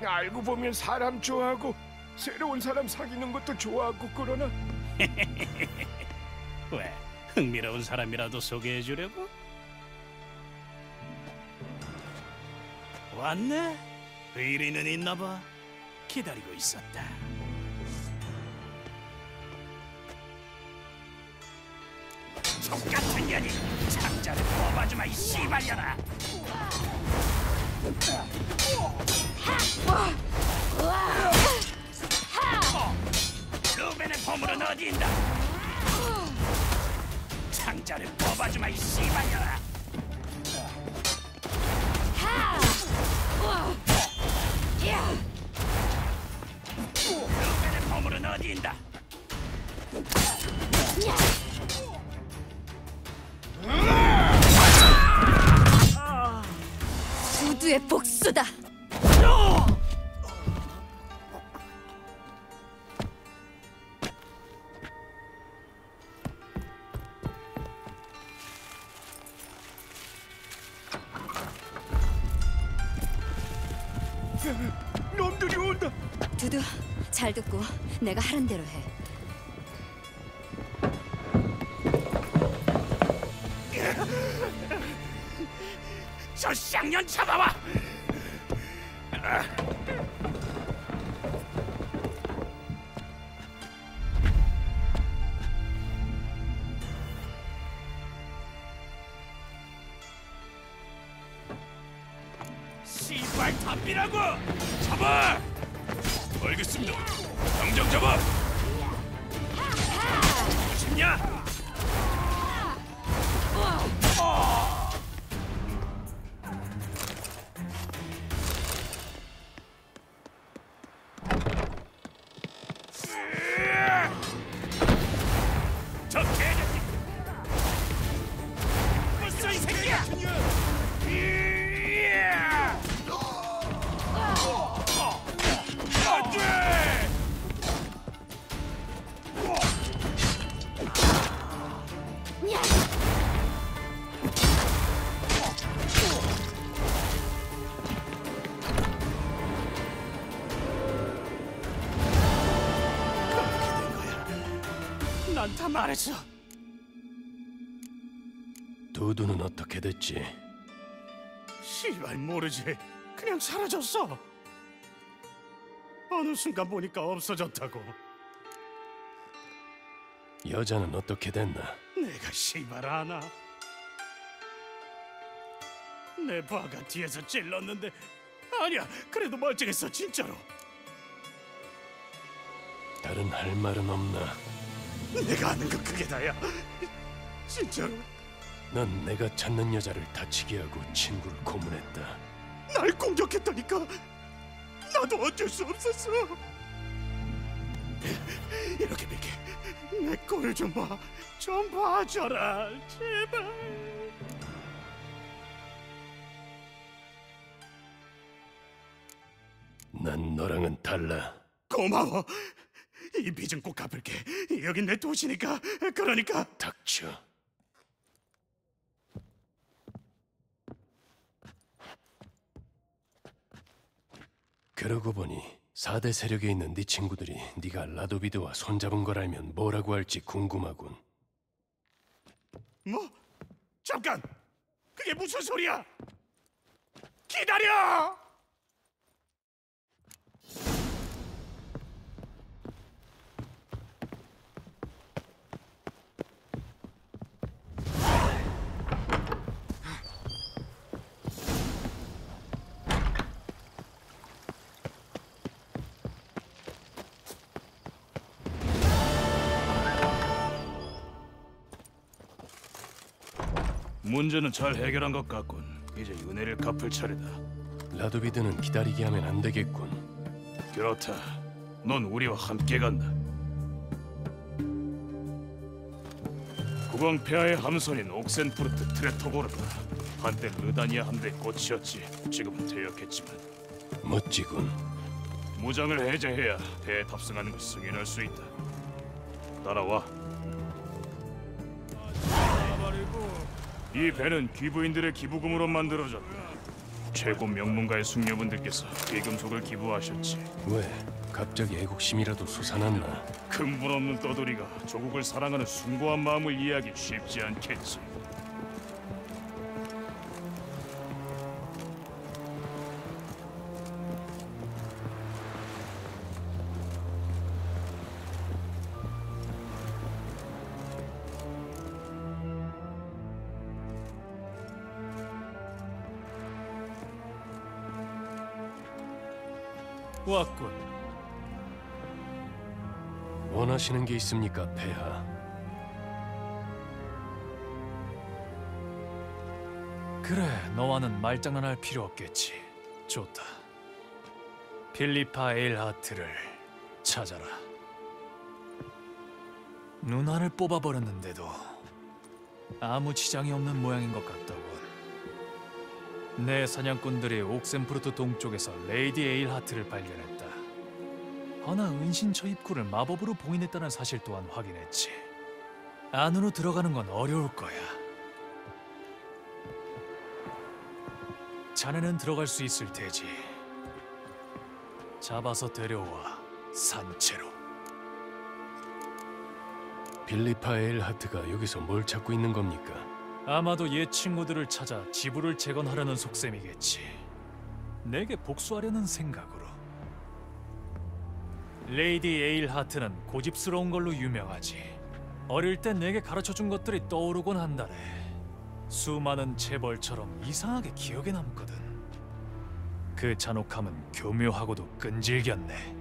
알고 보면 사람 좋아하고 새로운 사람 사귀는 것도 좋아하고 그러나 왜, 흥미로운 사람이라도 소개해주려고? 왔네? 의리는 있나봐. 기다리고 있었다. 족같은 년이 창자를 뽑아주마, 이 씨발년아. 루벤의 보물은 어디 있나? 창자를 뽑아주마, 이 씨발년아. 루벤의 보물은 어디 있나? 두두의 복수다. 놈들이 온다. 두두, 잘 듣고 내가 하는 대로 해. 저 쌍년 잡아와! 씨발 담비라고! 잡아! 알겠습니다. 당장 잡아! 싶냐? 저 개새끼! 무슨 이 새끼야! 안돼! 난 다 말했어. 두두는 어떻게 됐지? 씨발 모르지. 그냥 사라졌어. 어느 순간 보니까 없어졌다고. 여자는 어떻게 됐나? 내가 씨발 아나. 내 바가 뒤에서 찔렀는데 아니야. 그래도 멀쩡했어 진짜로. 다른 할 말은 없나? 내가 아는 거 그게 다야. 진짜로. 넌 내가 찾는 여자를 다치게 하고 친구를 고문했다. 날 공격했다니까. 나도 어쩔 수 없었어. 이렇게 빌게. 내 꼴을 좀 봐. 좀 봐줘라. 제발. 난 너랑은 달라. 고마워. 이 빚은 꼭 갚을게. 여긴 내 도시니까. 그러니까. 닥쳐. 그러고 보니 4대 세력에 있는 네 친구들이 네가 라도비드와 손잡은 걸 알면 뭐라고 할지 궁금하군. 뭐? 잠깐! 그게 무슨 소리야? 기다려! 문제는 잘 해결한 것 같군. 이제 은혜를 갚을 차례다. 라도비드는 기다리게 하면 안 되겠군. 그렇다. 넌 우리와 함께 간다. 국왕 폐하의 함선인 옥센푸르트 트레토고르가 한때 르다니아 함대의 꽃이었지. 지금은 퇴역했지만 멋지군. 무장을 해제해야 배에 탑승하는 걸 승인할 수 있다. 따라와. 이 배는 귀부인들의 기부금으로 만들어졌다. 최고 명문가의 숙녀분들께서 귀금속을 기부하셨지. 왜? 갑자기 애국심이라도 솟아났나? 근본 없는 떠돌이가 조국을 사랑하는 숭고한 마음을 이해하기 쉽지 않겠지. 왔군. 원하시는 게 있습니까, 폐하? 그래, 너와는 말장난할 필요 없겠지. 좋다. 필리파 에일하트를 찾아라. 누나를 뽑아버렸는데도 아무 지장이 없는 모양인 것 같더군. 내 사냥꾼들이 옥센푸르트 동쪽에서 레이디 에일하트를 발견했다. 허나 은신처 입구를 마법으로 봉인했다는 사실 또한 확인했지. 안으로 들어가는 건 어려울 거야. 자네는 들어갈 수 있을 테지. 잡아서 데려와, 산채로. 필리파 에일하트가 여기서 뭘 찾고 있는 겁니까? 아마도 옛 친구들을 찾아 지부를 재건하려는 속셈이겠지. 내게 복수하려는 생각으로. 레이디 에일하트는 고집스러운 걸로 유명하지. 어릴 때 내게 가르쳐준 것들이 떠오르곤 한다네. 수많은 체벌처럼 이상하게 기억에 남거든. 그 잔혹함은 교묘하고도 끈질겼네.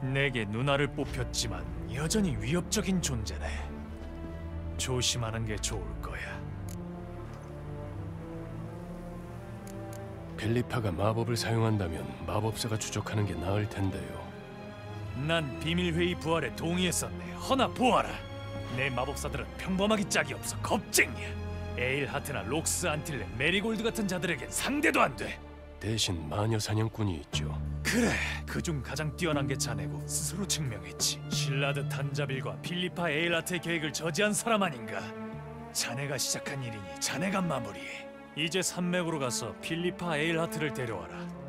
내게 누나를 뽑혔지만 여전히 위협적인 존재네. 조심하는 게 좋을 거야. 필리파가 마법을 사용한다면 마법사가 추적하는 게 나을 텐데요. 난 비밀회의 부활에 동의했었네. 허나 보아라. 내 마법사들은 평범하기 짝이 없어. 겁쟁이야. 에일하트나 록스 안틸레, 메리골드 같은 자들에겐 상대도 안 돼. 대신 마녀 사냥꾼이 있죠. 그래, 그중 가장 뛰어난 게 자네고 스스로 증명했지. 신라드 탄자빌과 필리파 에일하트의 계획을 저지한 사람 아닌가. 자네가 시작한 일이니 자네가 마무리해. 이제 산맥으로 가서 필리파 에일하트를 데려와라.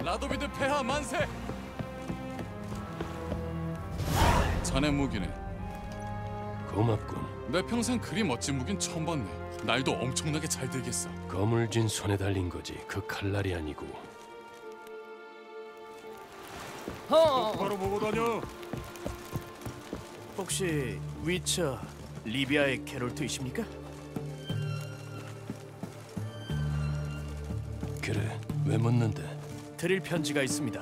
라도비드 폐하 만세! 자네 무기네. 고맙군. 내 평생 그리 멋진 무긴 처음 봤네. 날도 엄청나게 잘 들겠어. 거물진 손에 달린 거지 그 칼날이 아니고. 똑바로 보고 다녀. 혹시 위쳐 리비아의 게롤트이십니까? 그래, 왜 묻는데? 드릴 편지가 있습니다.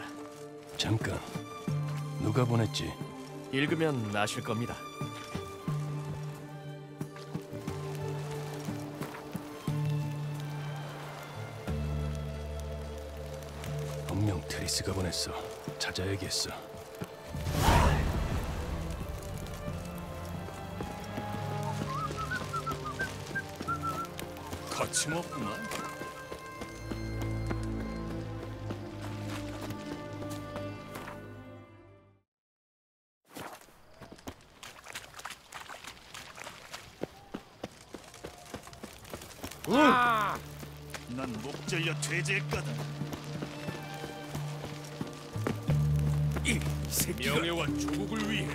잠깐, 누가 보냈지? 읽으면 아실 겁니다. 분명 트리스가 보냈어. 찾아야겠어. 거침없구만. 난 목절려 퇴제할 거다. 이 새끼가 명예와 조국을 위해.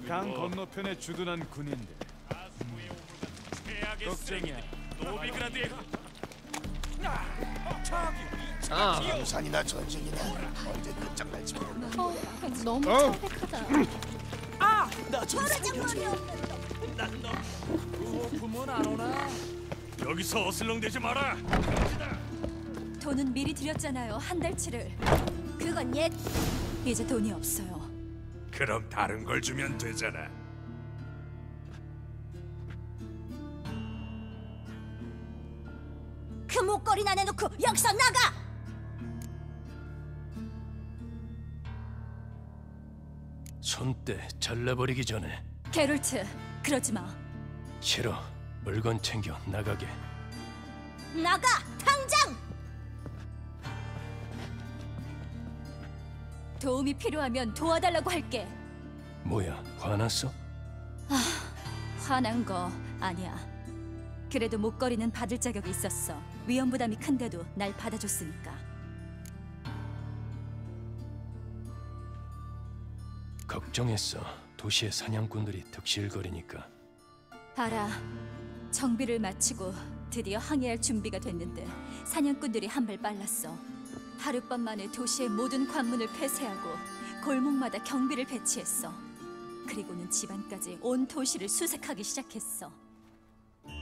강 건너편에 주둔한 군인들. 걱정이야. 노비그라드에 부산이나 전쟁이나 언제 끝장날지 모른다. 너무 창백하다. 나 좀 살려줘. 부모는 안 오나? 여기서 어슬렁대지 마라. 돈은 미리 드렸잖아요. 한 달치를. 그건 옛. 이제 돈이 없어요. 그럼 다른 걸 주면 되잖아. 그 목걸이나 내놓고 여기서 나가! 손대 잘라버리기 전에. 게롤트, 그러지 마. 싫어. 물건 챙겨 나가게. 나가! 당장! 도움이 필요하면 도와달라고 할게. 뭐야, 화났어? 화난 거 아니야. 그래도 목걸이는 받을 자격이 있었어. 위험 부담이 큰데도 날 받아줬으니까. 걱정했어. 도시의 사냥꾼들이 득실거리니까. 알아. 정비를 마치고 드디어 항해할 준비가 됐는데 사냥꾼들이 한 발 빨랐어. 하룻밤 만에 도시의 모든 관문을 폐쇄하고 골목마다 경비를 배치했어. 그리고는 집안까지 온 도시를 수색하기 시작했어.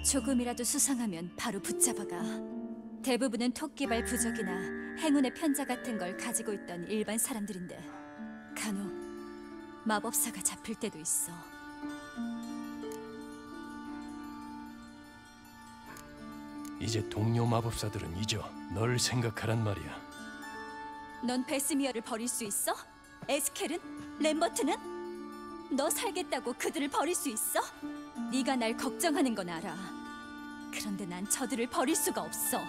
조금이라도 수상하면 바로 붙잡아가. 대부분은 토끼발 부적이나 행운의 편자 같은 걸 가지고 있던 일반 사람들인데 간혹 마법사가 잡힐 때도 있어. 이제 동료 마법사들은 잊어. 널 생각하란 말이야. 넌 베스미어를 버릴 수 있어? 에스켈은? 램버트는? 너 살겠다고 그들을 버릴 수 있어? 네가 날 걱정하는 건 알아. 그런데 난 저들을 버릴 수가 없어.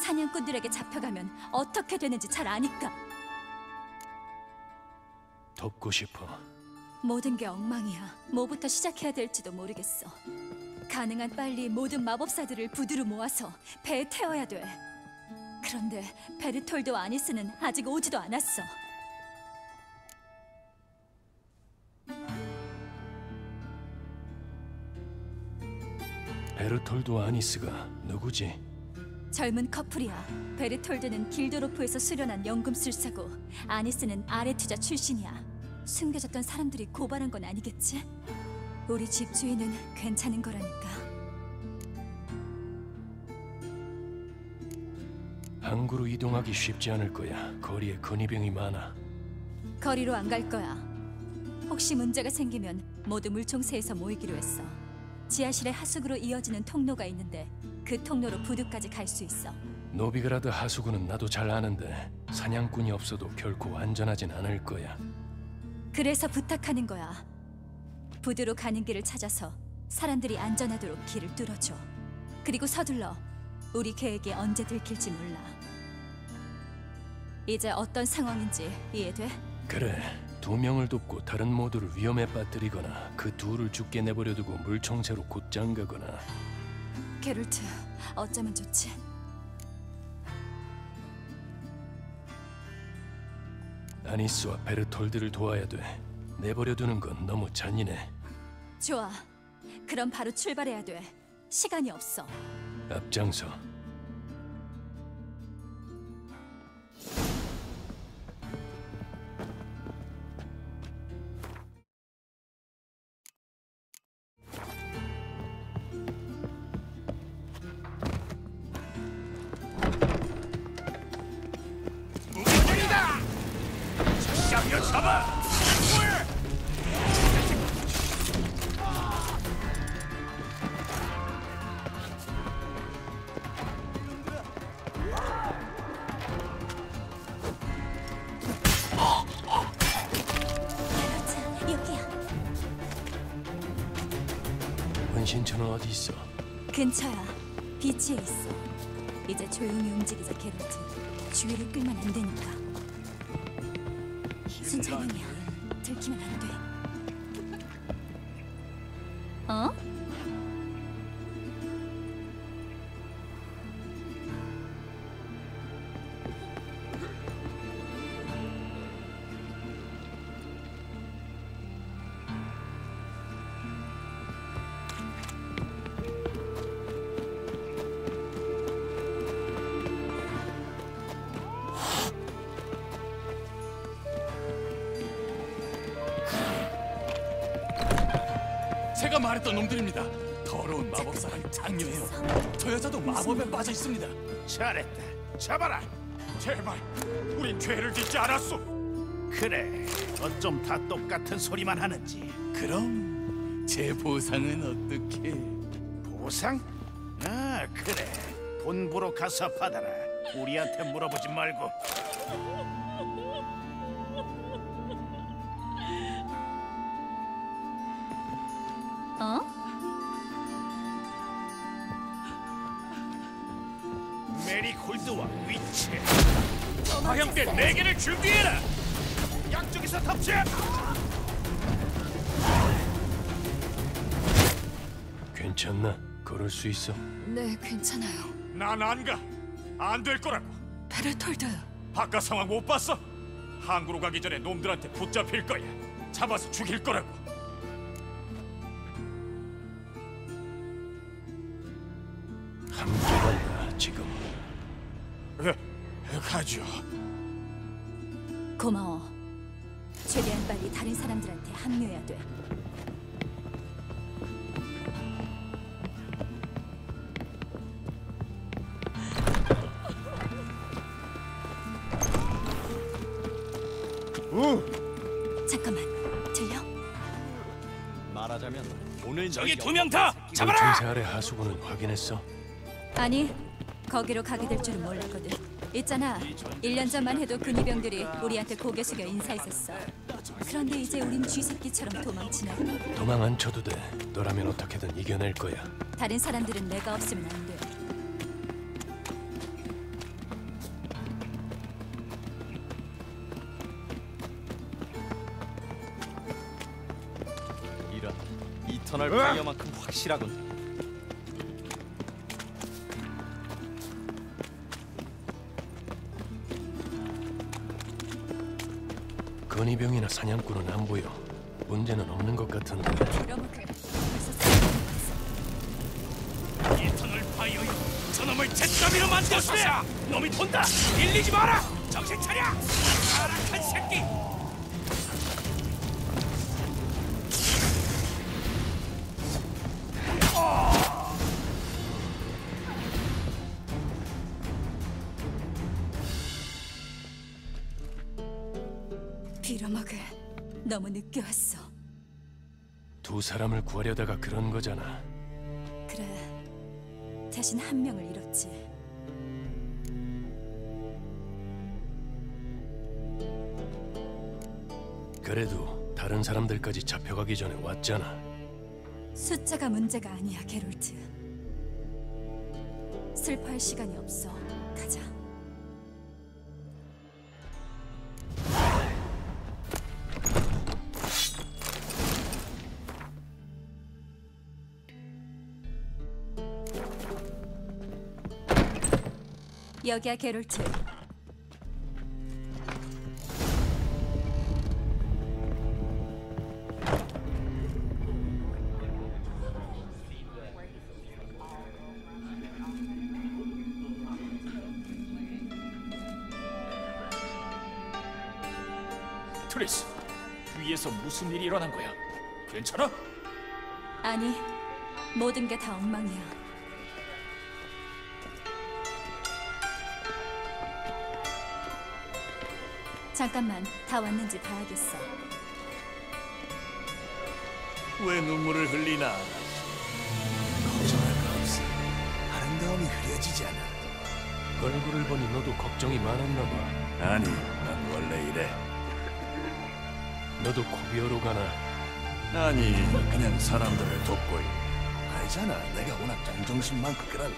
사냥꾼들에게 잡혀가면 어떻게 되는지 잘 아니까. 돕고 싶어. 모든 게 엉망이야. 뭐부터 시작해야 될지도 모르겠어. 가능한 빨리 모든 마법사들을 부두로 모아서 배에 태워야 돼. 그런데 베르톨드 아니스는 아직 오지도 않았어. 베르톨드 아니스가 누구지? 젊은 커플이야. 베르톨드는 길도로프에서 수련한 연금술사고 아니스는 아레투자 출신이야. 숨겨졌던 사람들이 고발한 건 아니겠지? 우리 집주인은 괜찮은 거라니까. 항구로 이동하기 쉽지 않을 거야. 거리에 근위병이 많아. 거리로 안 갈 거야. 혹시 문제가 생기면 모두 물총새에서 모이기로 했어. 지하실에 하수구로 이어지는 통로가 있는데 그 통로로 부두까지 갈 수 있어. 노비그라드 하수구는 나도 잘 아는데 사냥꾼이 없어도 결코 안전하진 않을 거야. 그래서 부탁하는 거야. 부두로 가는 길을 찾아서 사람들이 안전하도록 길을 뚫어줘. 그리고 서둘러. 우리 계획이 언제 들킬지 몰라. 이제 어떤 상황인지 이해돼? 그래. 2명을 돕고 다른 모두를 위험에 빠뜨리거나 그 둘을 죽게 내버려 두고 물총새로 곧장 가거나. 게롤트, 어쩌면 좋지? 아니스와 베르톨드를 도와야 돼. 내버려두는 건 너무 잔인해. 좋아. 그럼 바로 출발해야 돼. 시간이 없어. 앞장서. 무기들이다! 샷샷 잡아! 은신처는 어디 있어? 근처야. 비치에 있어. 이제 조용히 움직이자, 게롤트. 주위를 끌면 안 되니까. 순찰용이야. 들키면 안 돼. 어? 제가 말했던 놈들입니다. 더러운 마법사랑 장녀예요. 저 여자도 마법에 빠져 있습니다. 잘했다. 잡아라. 제발. 우린 죄를 짓지 않았소. 그래. 어쩜 다 똑같은 소리만 하는지. 그럼 제 보상은 어떻게? 보상? 아, 그래. 본부로 가서 받아라. 우리한테 물어보지 말고. 어? 메리골드와 위치. 화형대 4개를 준비해라. 양쪽에서 탑재. 괜찮나? 걸을 수 있어? 네, 괜찮아요. 난 안 가. 안 될 거라고. 베르톨드. 바깥 상황 못 봤어? 항구로 가기 전에 놈들한테 붙잡힐 거야. 잡아서 죽일 거라고. 함께 간다, 지금. 가죠. 고마워. 최대한 빨리 다른 사람들한테 합류해야 돼. 잠깐만, 들려? 말하자면 오늘 저기 2명 다 잡아라! 요청사 아래 하수구는 확인했어? 아니, 거기로 가게 될 줄은 몰랐거든. 있잖아, 1년 전만 해도 근위병들이 우리한테 고개 숙여 인사했었어. 그런데 이제 우린 쥐새끼처럼 도망치네. 도망 안 쳐도 돼. 너라면 어떻게든 이겨낼 거야. 다른 사람들은 내가 없으면 안 돼. 이런 이터널 파이어만큼 확실하군. 건의병이나 사냥꾼은 안 보여. 문제는 없는 것 같은데. 이터널 파이어요. 저놈을 잿더미로 만들었어. 놈이 돈다. 밀리지 마라. 정신 차려. 타락한 새끼. 빌어먹을. 너무 늦게 왔어. 두 사람을 구하려다가 그런 거잖아. 그래. 대신 한 명을 잃었지. 그래도 다른 사람들까지 잡혀가기 전에 왔잖아. 숫자가 문제가 아니야, 게롤트. 슬퍼할 시간이 없어. 가자. 여기야, 게롤트. 트리스, 위에서 무슨 일이 일어난 거야? 괜찮아? 아니, 모든 게 다 엉망이야. 잠깐만, 다 왔는지 봐야겠어. 왜 눈물을 흘리나? 걱정할 거 없어. 아름다움이 흐려지지 않아. 얼굴을 보니 너도 걱정이 많았나 봐. 아니, 난 원래 이래. 너도 코비어로 가나? 아니, 그냥 사람들을 돕고 있. 알잖아, 내가 워낙 동정심 많고 그런데.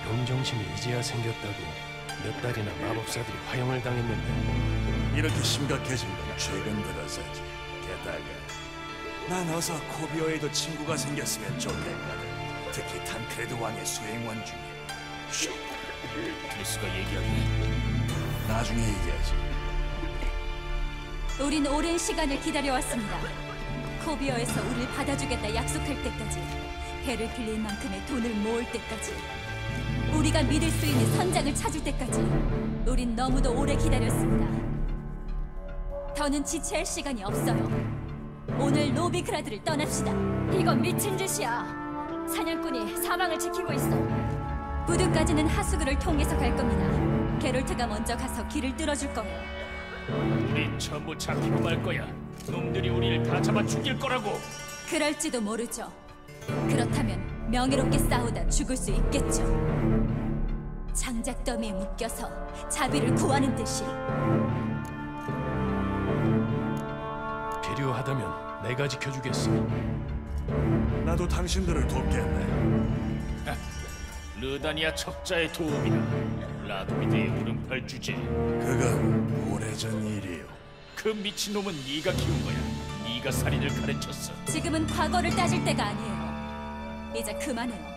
동정심이 이제야 생겼다고. 몇 달이나 마법사들이 화형을 당했는데. 이렇게 심각해진 건 최근 들어서지. 게다가 난 어서 코비어에도 친구가 생겼으면 좋겠거든. 특히 탄크레드 왕의 수행원 중에. 슈, 트리스가 얘기하네. 나중에 얘기하지. 우린 오랜 시간을 기다려왔습니다. 코비어에서 우릴 받아주겠다 약속할 때까지, 배를 빌릴 만큼의 돈을 모을 때까지, 우리가 믿을 수 있는 선장을 찾을 때까지 우린 너무도 오래 기다렸습니다. 더는 지체할 시간이 없어요. 오늘 노비그라드를 떠납시다. 이건 미친 짓이야. 사냥꾼이 사방을 지키고 있어. 부두까지는 하수구를 통해서 갈 겁니다. 게롤트가 먼저 가서 길을 뚫어줄 거예요. 우리 전부 잡히고 말 거야. 놈들이 우리를 다 잡아 죽일 거라고. 그럴지도 모르죠. 그렇다면 명예롭게 싸우다 죽을 수 있겠죠. 장작 더미에 묶여서 자비를 구하는 듯이. 필요하다면 내가 지켜주겠어. 나도 당신들을 돕겠네. 르다니아 첩자의 도움이다. 라도미드의 오른팔 주제. 그건 오래전 일이요. 그 미친놈은 네가 키운 거야. 네가 살인을 가르쳤어. 지금은 과거를 따질 때가 아니에요. 이제 그만해요.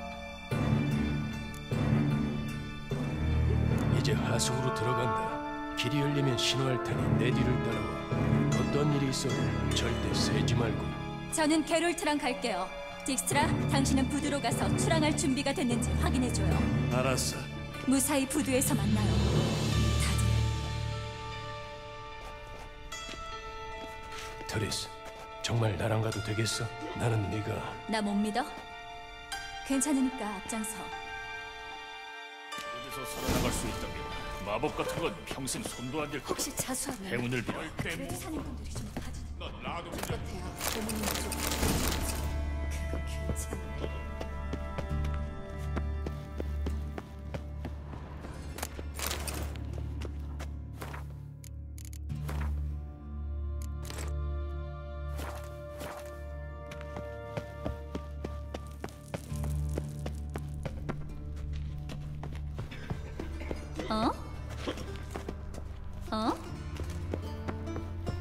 이제 하수구로 들어간다. 길이 열리면 신호할 테니 내 뒤를 따라와. 어떤 일이 있어도 절대 세지 말고. 저는 게롤트랑 갈게요. 딕스트라, 당신은 부두로 가서 출항할 준비가 됐는지 확인해줘요. 알았어. 무사히 부두에서 만나요. 트리스, 정말 나랑 가도 되겠어? 나는 네가 나 못 믿어? 괜찮으니까 앞장서. 여기서 살아나갈 수 있다면 마법 같은 건 평생 손도 안 댈 거야. 혹시 자수하면 행운을 빌어. 그래도 사냥꾼들이 좀 가진 넌 나도 같아요. 부모님 쪽 그거 괜찮네. 어? 어?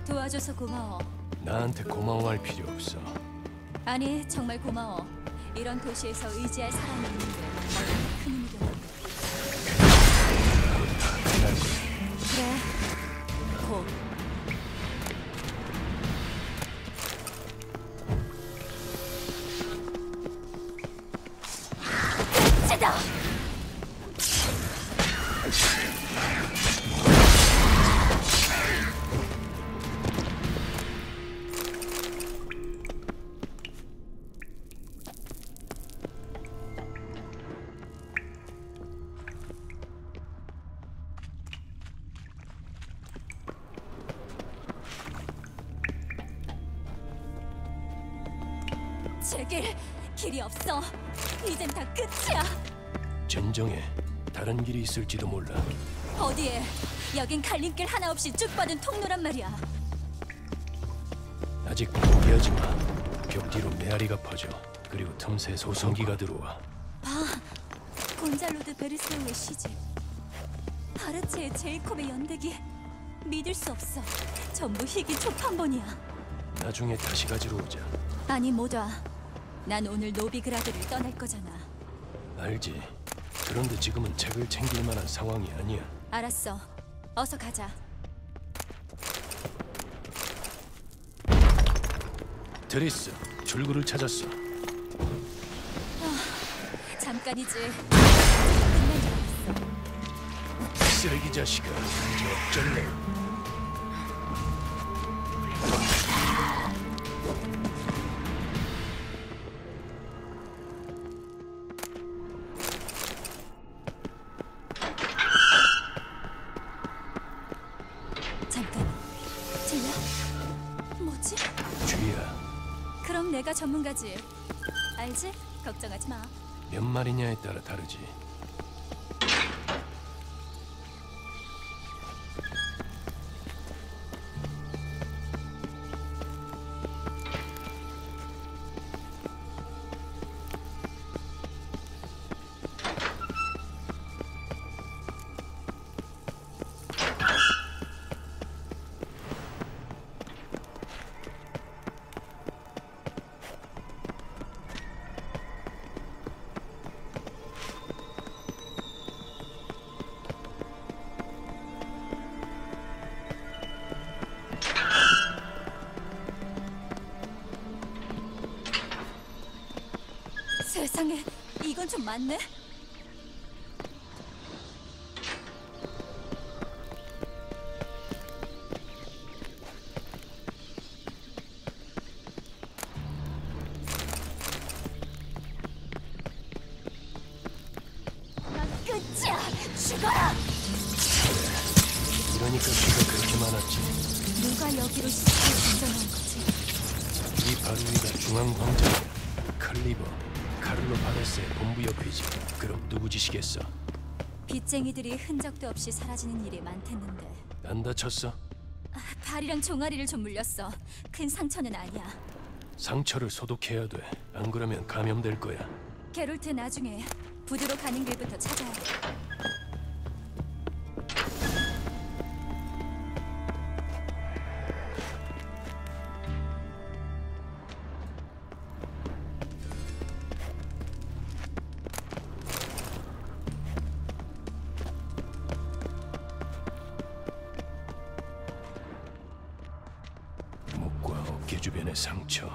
도와줘서 고마워. 나한테 고마워할 필요 없어. 아니, 정말 고마워. 이런 도시에서 의지할 사람이 있는데 얼마나 큰 힘이 되는데. 그래, 곧. 쟤다! 제길 길이 없어. 이젠 다 끝이야. 진정해. 다른 길이 있을지도 몰라. 어디에? 여긴 갈림길 하나 없이 쭉 뻗은 통로란 말이야. 아직 포기하지 마. 벽 뒤로 메아리가 퍼져. 그리고 틈새 소성기가 들어와. 봐, 곤잘로드 베르세우의 시집. 바르체의 제이콥의 연대기. 믿을 수 없어. 전부 희귀 초판본이야. 나중에 다시 가지러 오자. 아니, 못 와. 난 오늘 노비그라드를 떠날 거잖아. 알지. 그런데 지금은 책을 챙길 만한 상황이 아니야. 알았어. 어서 가자. 드리스, 출구를 찾았어. 잠깐이지. 끝난 줄 알았어. 쓰레기 자식아, 이제 어쩔래? 잠깐. 들려? 뭐지? 쥐야. 그럼 내가 전문가지. 알지? 걱정하지 마. 몇 마리냐에 따라 다르지. 세상에, 이건 좀 많네. 끝이야! 죽어라! 이러니까 쥐가 그렇게 많았지. 누가 여기로 시체를 던져놓은 거지? 이 바로 위가 중앙광장이야. 칼리버, 카를로 바네스의 본부 옆이지. 그럼 누구 짓이겠어? 빚쟁이들이 흔적도 없이 사라지는 일이 많댔는데 안 다쳤어? 발이랑 종아리를 좀 물렸어. 큰 상처는 아니야. 상처를 소독해야 돼. 안 그러면 감염될 거야. 게롤트 나중에 부두로 가는 길부터 찾아야 돼. 목과 어깨 주변의 상처.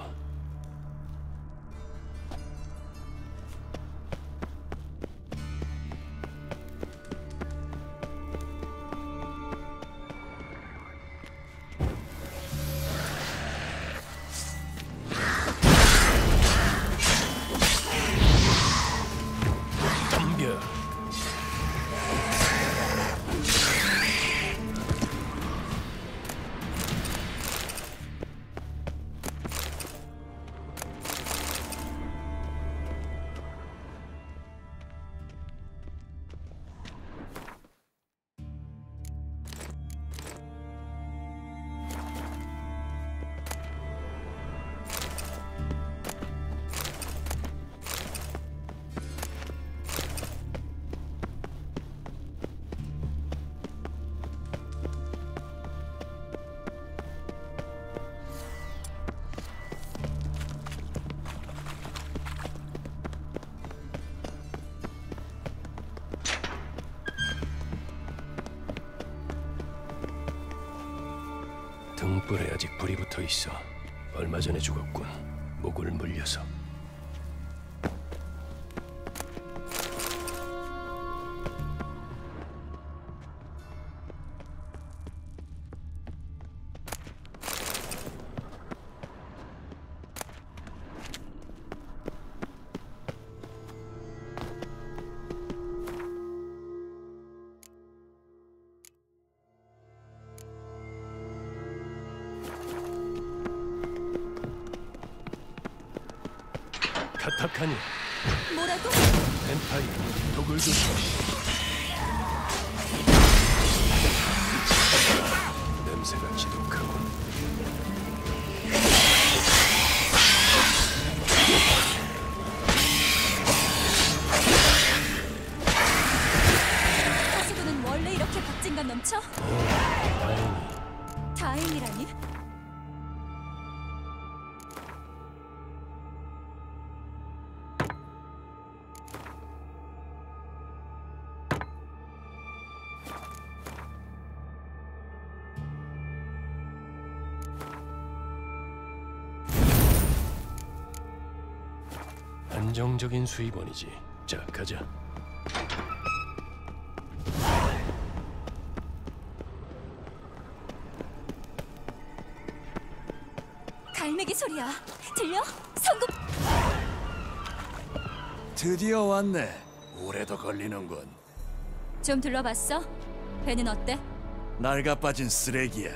덤벼. 등불에 아직 불이 붙어 있어. 얼마 전에 죽었군. 목을 물려서. 카타카니. 뭐라고? 뱀파이어, 독을 조심. 냄새가 지독하군. 가수구는 원래 이렇게 박진감 넘쳐? 다행히. 다행이라니? 안정적인 수입원이지. 자, 가자. 갈매기 소리야. 들려? 성급. 드디어 왔네. 오래도 걸리는군. 좀 둘러봤어? 배는 어때? 낡아 빠진 쓰레기야.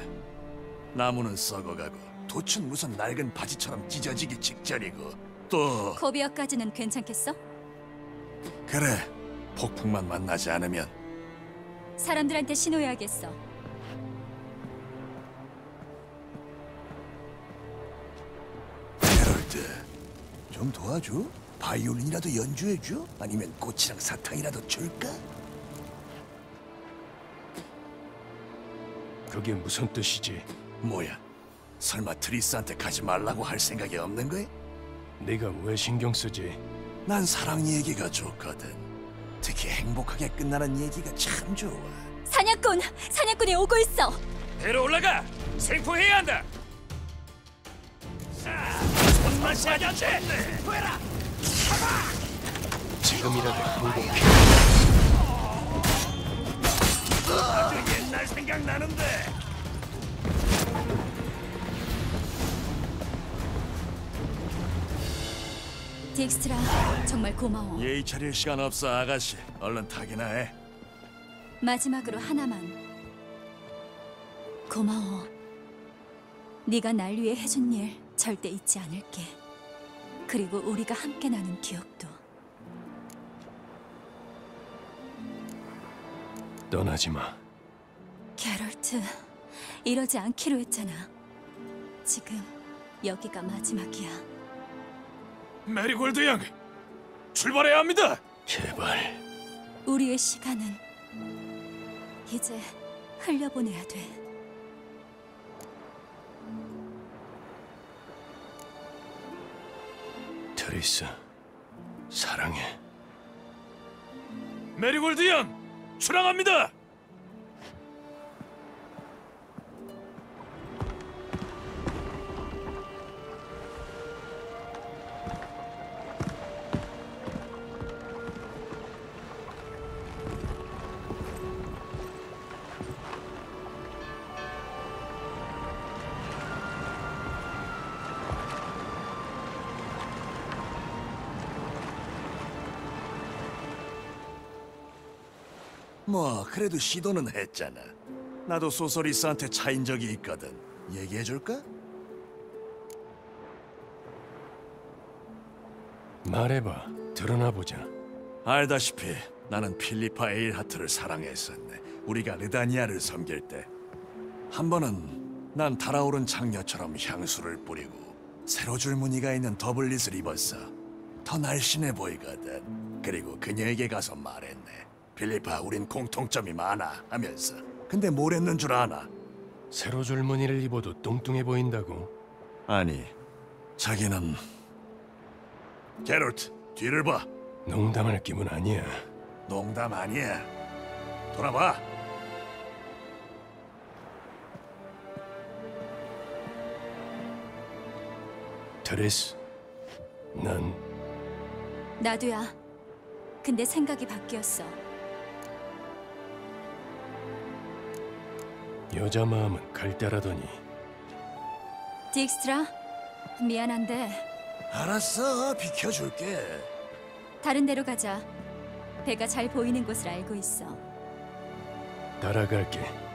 나무는 썩어가고 돛은 무슨 낡은 바지처럼 찢어지기 직전이고 또 코비어까지는 괜찮겠어? 그래. 폭풍만 만나지 않으면. 사람들한테 신호해야겠어. 헤럴드, 좀 도와줘? 바이올린이라도 연주해줘? 아니면 꽃이랑 사탕이라도 줄까? 그게 무슨 뜻이지? 뭐야? 설마 트리스한테 가지 말라고 할 생각이 없는 거야? 네가 왜 신경 쓰지? 난 사랑 얘기가 좋거든. 특히 행복하게 끝나는 얘기가 참 좋아. 사냥꾼! 사냥꾼이 오고 있어! 배로 올라가! 생포해야 한다! 손맛이 아니었지! 보여라! 지금이라도 항복해. 아주 옛날 생각나는데. 딕스트라, 정말 고마워. 예의 차릴 시간 없어, 아가씨. 얼른 타기나 해. 마지막으로 하나만. 고마워. 네가 날 위해 해준 일 절대 잊지 않을게. 그리고 우리가 함께 나눈 기억도. 떠나지 마. 게롤트, 이러지 않기로 했잖아. 지금 여기가 마지막이야. 메리골드 양, 출발해야 합니다. 제발. 우리의 시간은 이제 흘려보내야 돼. 트리스, 사랑해. 메리골드 양, 출항합니다. 뭐 그래도 시도는 했잖아. 나도 소서리스한테 차인 적이 있거든. 얘기해줄까? 말해봐. 드러나보자. 알다시피 나는 필리파 에일하트를 사랑했었네. 우리가 르다니아를 섬길 때 한 번은 난 달아오른 장녀처럼 향수를 뿌리고 세로줄 무늬가 있는 더블릿을 입었어. 더 날씬해 보이거든. 그리고 그녀에게 가서 말했네. 필리파, 우린 공통점이 많아 하면서. 근데 뭘 했는 줄 아나? 세로줄 무늬를 입어도 뚱뚱해 보인다고? 아니, 자기는... 게롤트, 뒤를 봐. 농담할 기분 아니야. 농담 아니야. 돌아봐. 트리스, 난 나도야. 근데 생각이 바뀌었어. 여자 마음은 갈대라더니. 딕스트라, 미안한데 알았어, 비켜줄게. 다른 데로 가자. 배가 잘 보이는 곳을 알고 있어. 따라갈게.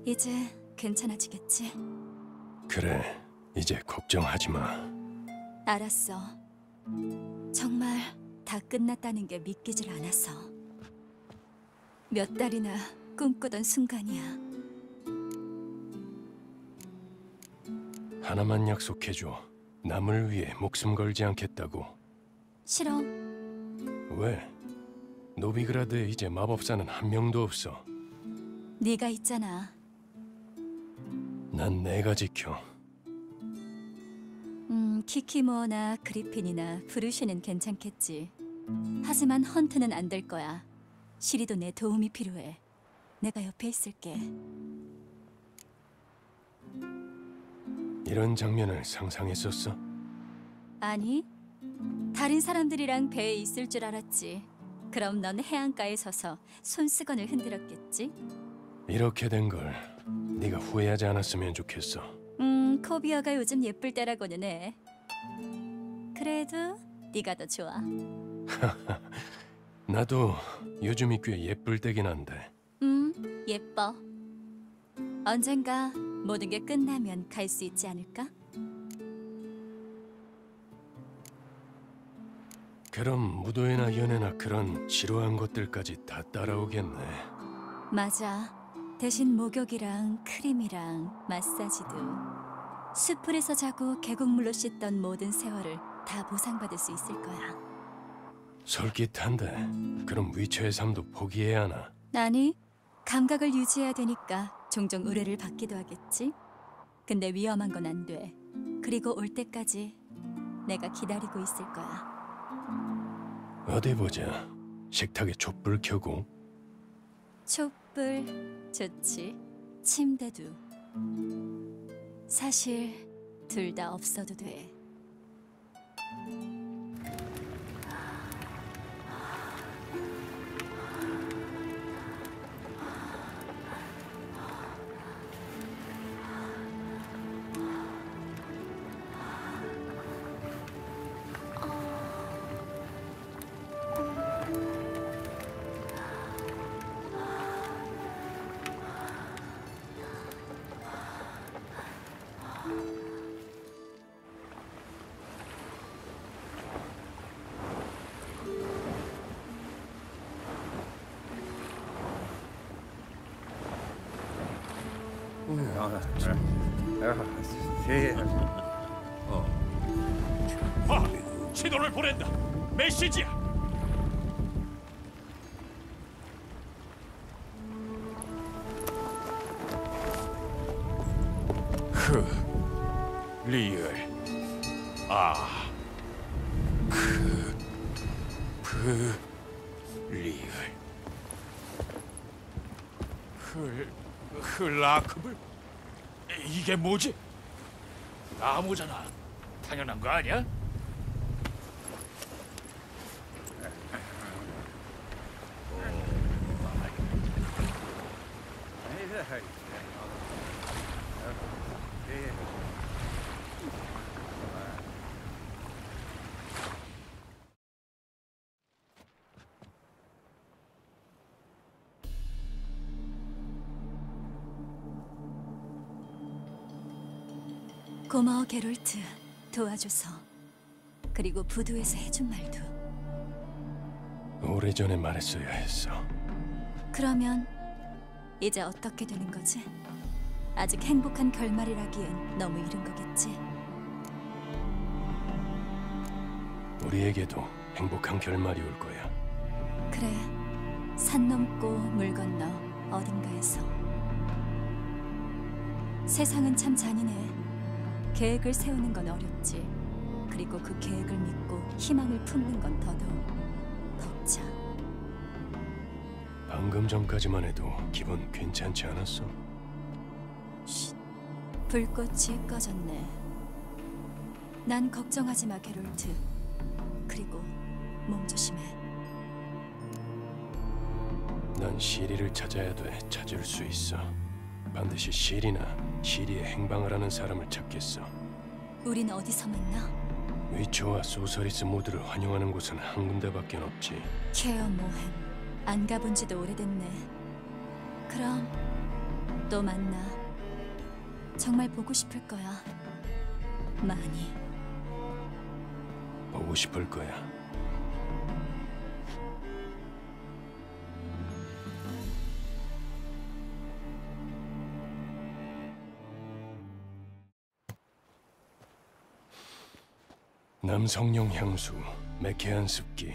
이제 괜찮아지겠지? 그래, 이제 걱정하지 마. 알았어. 정말 다 끝났다는 게 믿기질 않아서. 몇 달이나 꿈꾸던 순간이야. 하나만 약속해줘. 남을 위해 목숨 걸지 않겠다고. 싫어. 왜? 노비그라드에 이제 마법사는 한 명도 없어. 네가 있잖아. 난 내가 지켜. 키키모어나 그리핀이나 브루시는 괜찮겠지. 하지만 헌트는 안 될 거야. 시리도 내 도움이 필요해. 내가 옆에 있을게. 이런 장면을 상상했었어? 아니, 다른 사람들이랑 배에 있을 줄 알았지. 그럼 넌 해안가에 서서 손수건을 흔들었겠지? 이렇게 된 걸 네가 후회하지 않았으면 좋겠어. 코비어가 요즘 예쁠 때라고는 해. 그래도 네가 더 좋아. 나도 요즘이 꽤 예쁠 때긴 한데. 예뻐. 언젠가 모든 게 끝나면 갈 수 있지 않을까? 그럼 무도회나 연애나 그런 지루한 것들까지 다 따라오겠네. 맞아. 대신 목욕이랑 크림이랑 마사지도. 수풀에서 자고 계곡물로 씻던 모든 세월을 다 보상받을 수 있을 거야. 솔깃한데 그럼 위쳐의 삶도 포기해야 하나? 아니, 감각을 유지해야 되니까 종종 의뢰를 받기도 하겠지. 근데 위험한 건 안 돼. 그리고 올 때까지 내가 기다리고 있을 거야. 어디 보자. 식탁에 촛불 켜고. 촛불 좋지. 침대도. 사실 둘 다 없어도 돼. 신호를 보낸다. 메시지야. 리얼. 리얼. 흘라크블? 이게 뭐지? 나무잖아. 당연한 거 아니야? 고마워 게롤트. 도와줘서. 그리고 부두에서 해준 말도. 오래전에 말했어야 했어. 그러면 이제 어떻게 되는 거지? 아직 행복한 결말이라기엔 너무 이른 거겠지? 우리에게도 행복한 결말이 올 거야. 그래. 산 넘고 물 건너 어딘가에서. 세상은 참 잔인해. 계획을 세우는 건 어렵지. 그리고 그 계획을 믿고 희망을 품는 건 더더욱 벅차. 방금 전까지만 해도 기분 괜찮지 않았어? 쉿. 불꽃이 꺼졌네. 난 걱정하지 마, 게롤트. 그리고 몸 조심해. 난 시리를 찾아야 돼. 찾을 수 있어. 반드시 시리나 시리의 행방을 아는 사람을 찾겠어. 우린 어디서 만나? 위초와 소서리스 모두를 환영하는 곳은 한 군데밖에 없지. 케어 모헨. 안 가본 지도 오래됐네. 그럼 또 만나. 정말 보고 싶을 거야. 많이. 보고 싶을 거야. 남성용 향수, 매캐한 습기,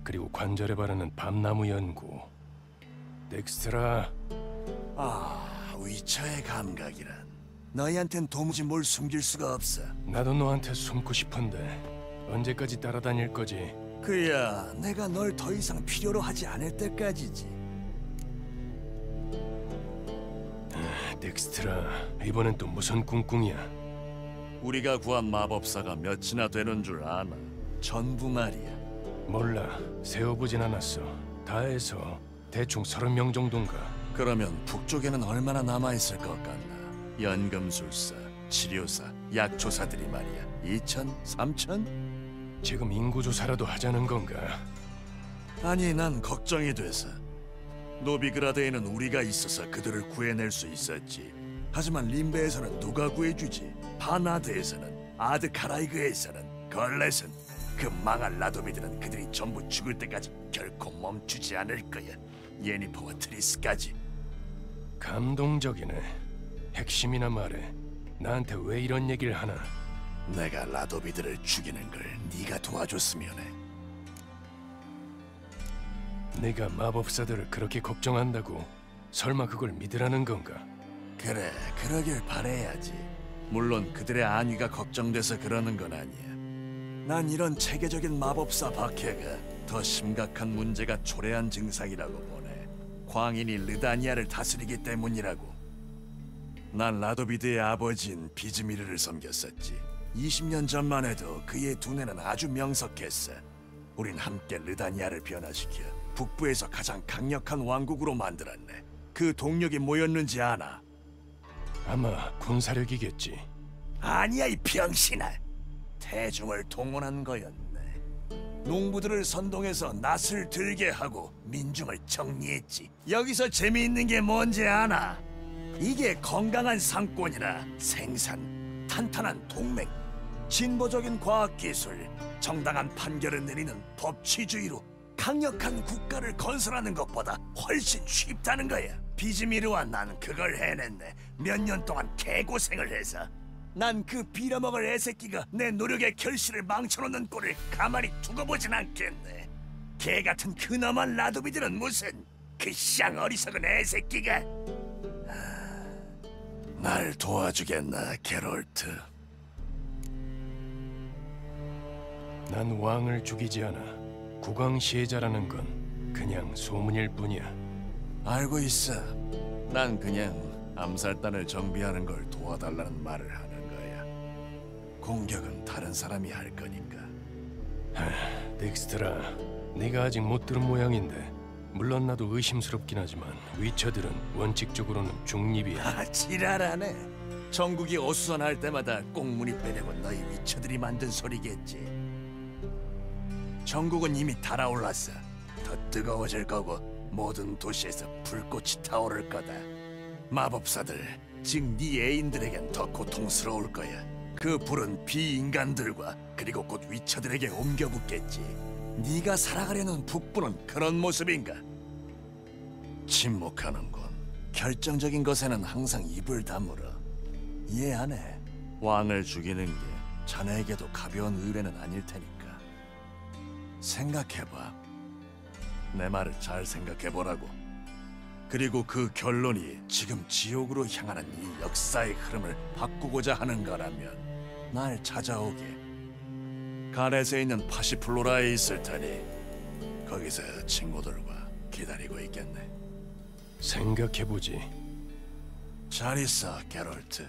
그리고 관절에 바르는 밤나무 연고. 덱스트라. 위쳐의 감각이란. 너희한텐 도무지 뭘 숨길 수가 없어. 나도 너한테 숨고 싶은데 언제까지 따라다닐 거지? 그야 내가 널 더 이상 필요로 하지 않을 때까지지. 덱스트라, 이번엔 또 무슨 꿍꿍이야? 우리가 구한 마법사가 몇이나 되는 줄 아나? 전부 말이야. 몰라, 세어보진 않았어. 다 해서 대충 30명 정도인가. 그러면 북쪽에는 얼마나 남아있을 것 같나? 연금술사, 치료사, 약초사들이 말이야. 2천? 3천? 지금 인구조사라도 하자는 건가? 아니, 난 걱정이 돼서. 노비그라드에는 우리가 있어서 그들을 구해낼 수 있었지. 하지만 림베에서는 누가 구해주지? 바나드에서는, 아드카라이그에서는, 걸렛은, 그 망할 라도비들은 그들이 전부 죽을 때까지 결코 멈추지 않을 거야. 예니퍼와 트리스까지. 감동적이네. 핵심이나 말해. 나한테 왜 이런 얘기를 하나? 내가 라도비들을 죽이는 걸 네가 도와줬으면 해. 내가 마법사들을 그렇게 걱정한다고 설마 그걸 믿으라는 건가? 그래, 그러길 바라야지. 물론 그들의 안위가 걱정돼서 그러는 건 아니야. 난 이런 체계적인 마법사 박해가 더 심각한 문제가 초래한 증상이라고 보네. 광인이 르다니아를 다스리기 때문이라고. 난 라도비드의 아버지인 비즈미르를 섬겼었지. 20년 전만 해도 그의 두뇌는 아주 명석했어. 우린 함께 르다니아를 변화시켜 북부에서 가장 강력한 왕국으로 만들었네. 그 동력이 뭐였는지 아나? 아마 군사력이겠지. 아니야, 이 병신아. 대중을 동원한 거였네. 농부들을 선동해서 낫을 들게 하고 민중을 정리했지. 여기서 재미있는 게 뭔지 아나? 이게 건강한 상권이나 생산, 탄탄한 동맹, 진보적인 과학기술, 정당한 판결을 내리는 법치주의로 강력한 국가를 건설하는 것보다 훨씬 쉽다는 거야. 비즈미르와 난 그걸 해냈네. 몇 년 동안 개고생을 해서. 난 그 빌어먹을 애새끼가 내 노력의 결실을 망쳐놓는 꼴을 가만히 두고 보진 않겠네. 개 같은 그나만 라도비들은 무슨 그 쌍 어리석은 애새끼가. 날 도와주겠나, 게롤트? 난 왕을 죽이지 않아. 국왕시혜자라는 건 그냥 소문일 뿐이야. 알고 있어. 난 그냥 암살단을 정비하는 걸 도와달라는 말을 하는 거야. 공격은 다른 사람이 할 거니까. 덱스트라, 네가 아직 못 들은 모양인데. 물론 나도 의심스럽긴 하지만 위쳐들은 원칙적으로는 중립이야. 지랄하네. 전국이 어수선할 때마다 꽁무니 빼내고 너희 위쳐들이 만든 소리겠지. 전국은 이미 달아올랐어. 더 뜨거워질 거고 모든 도시에서 불꽃이 타오를 거다. 마법사들, 즉 네 애인들에겐 더 고통스러울 거야. 그 불은 비인간들과 그리고 곧 위쳐들에게 옮겨 붙겠지. 네가 살아가려는 북부는 그런 모습인가? 침묵하는군. 결정적인 것에는 항상 입을 다물어. 이해 안 해? 왕을 죽이는 게 자네에게도 가벼운 의뢰는 아닐 테니까. 생각해봐. 내 말을 잘 생각해보라고. 그리고 그 결론이 지금 지옥으로 향하는 이 역사의 흐름을 바꾸고자 하는 거라면 날 찾아오게. 가넷에 있는 파시플로라에 있을 테니 거기서 친구들과 기다리고 있겠네. 생각해보지. 잘 있어, 게롤트.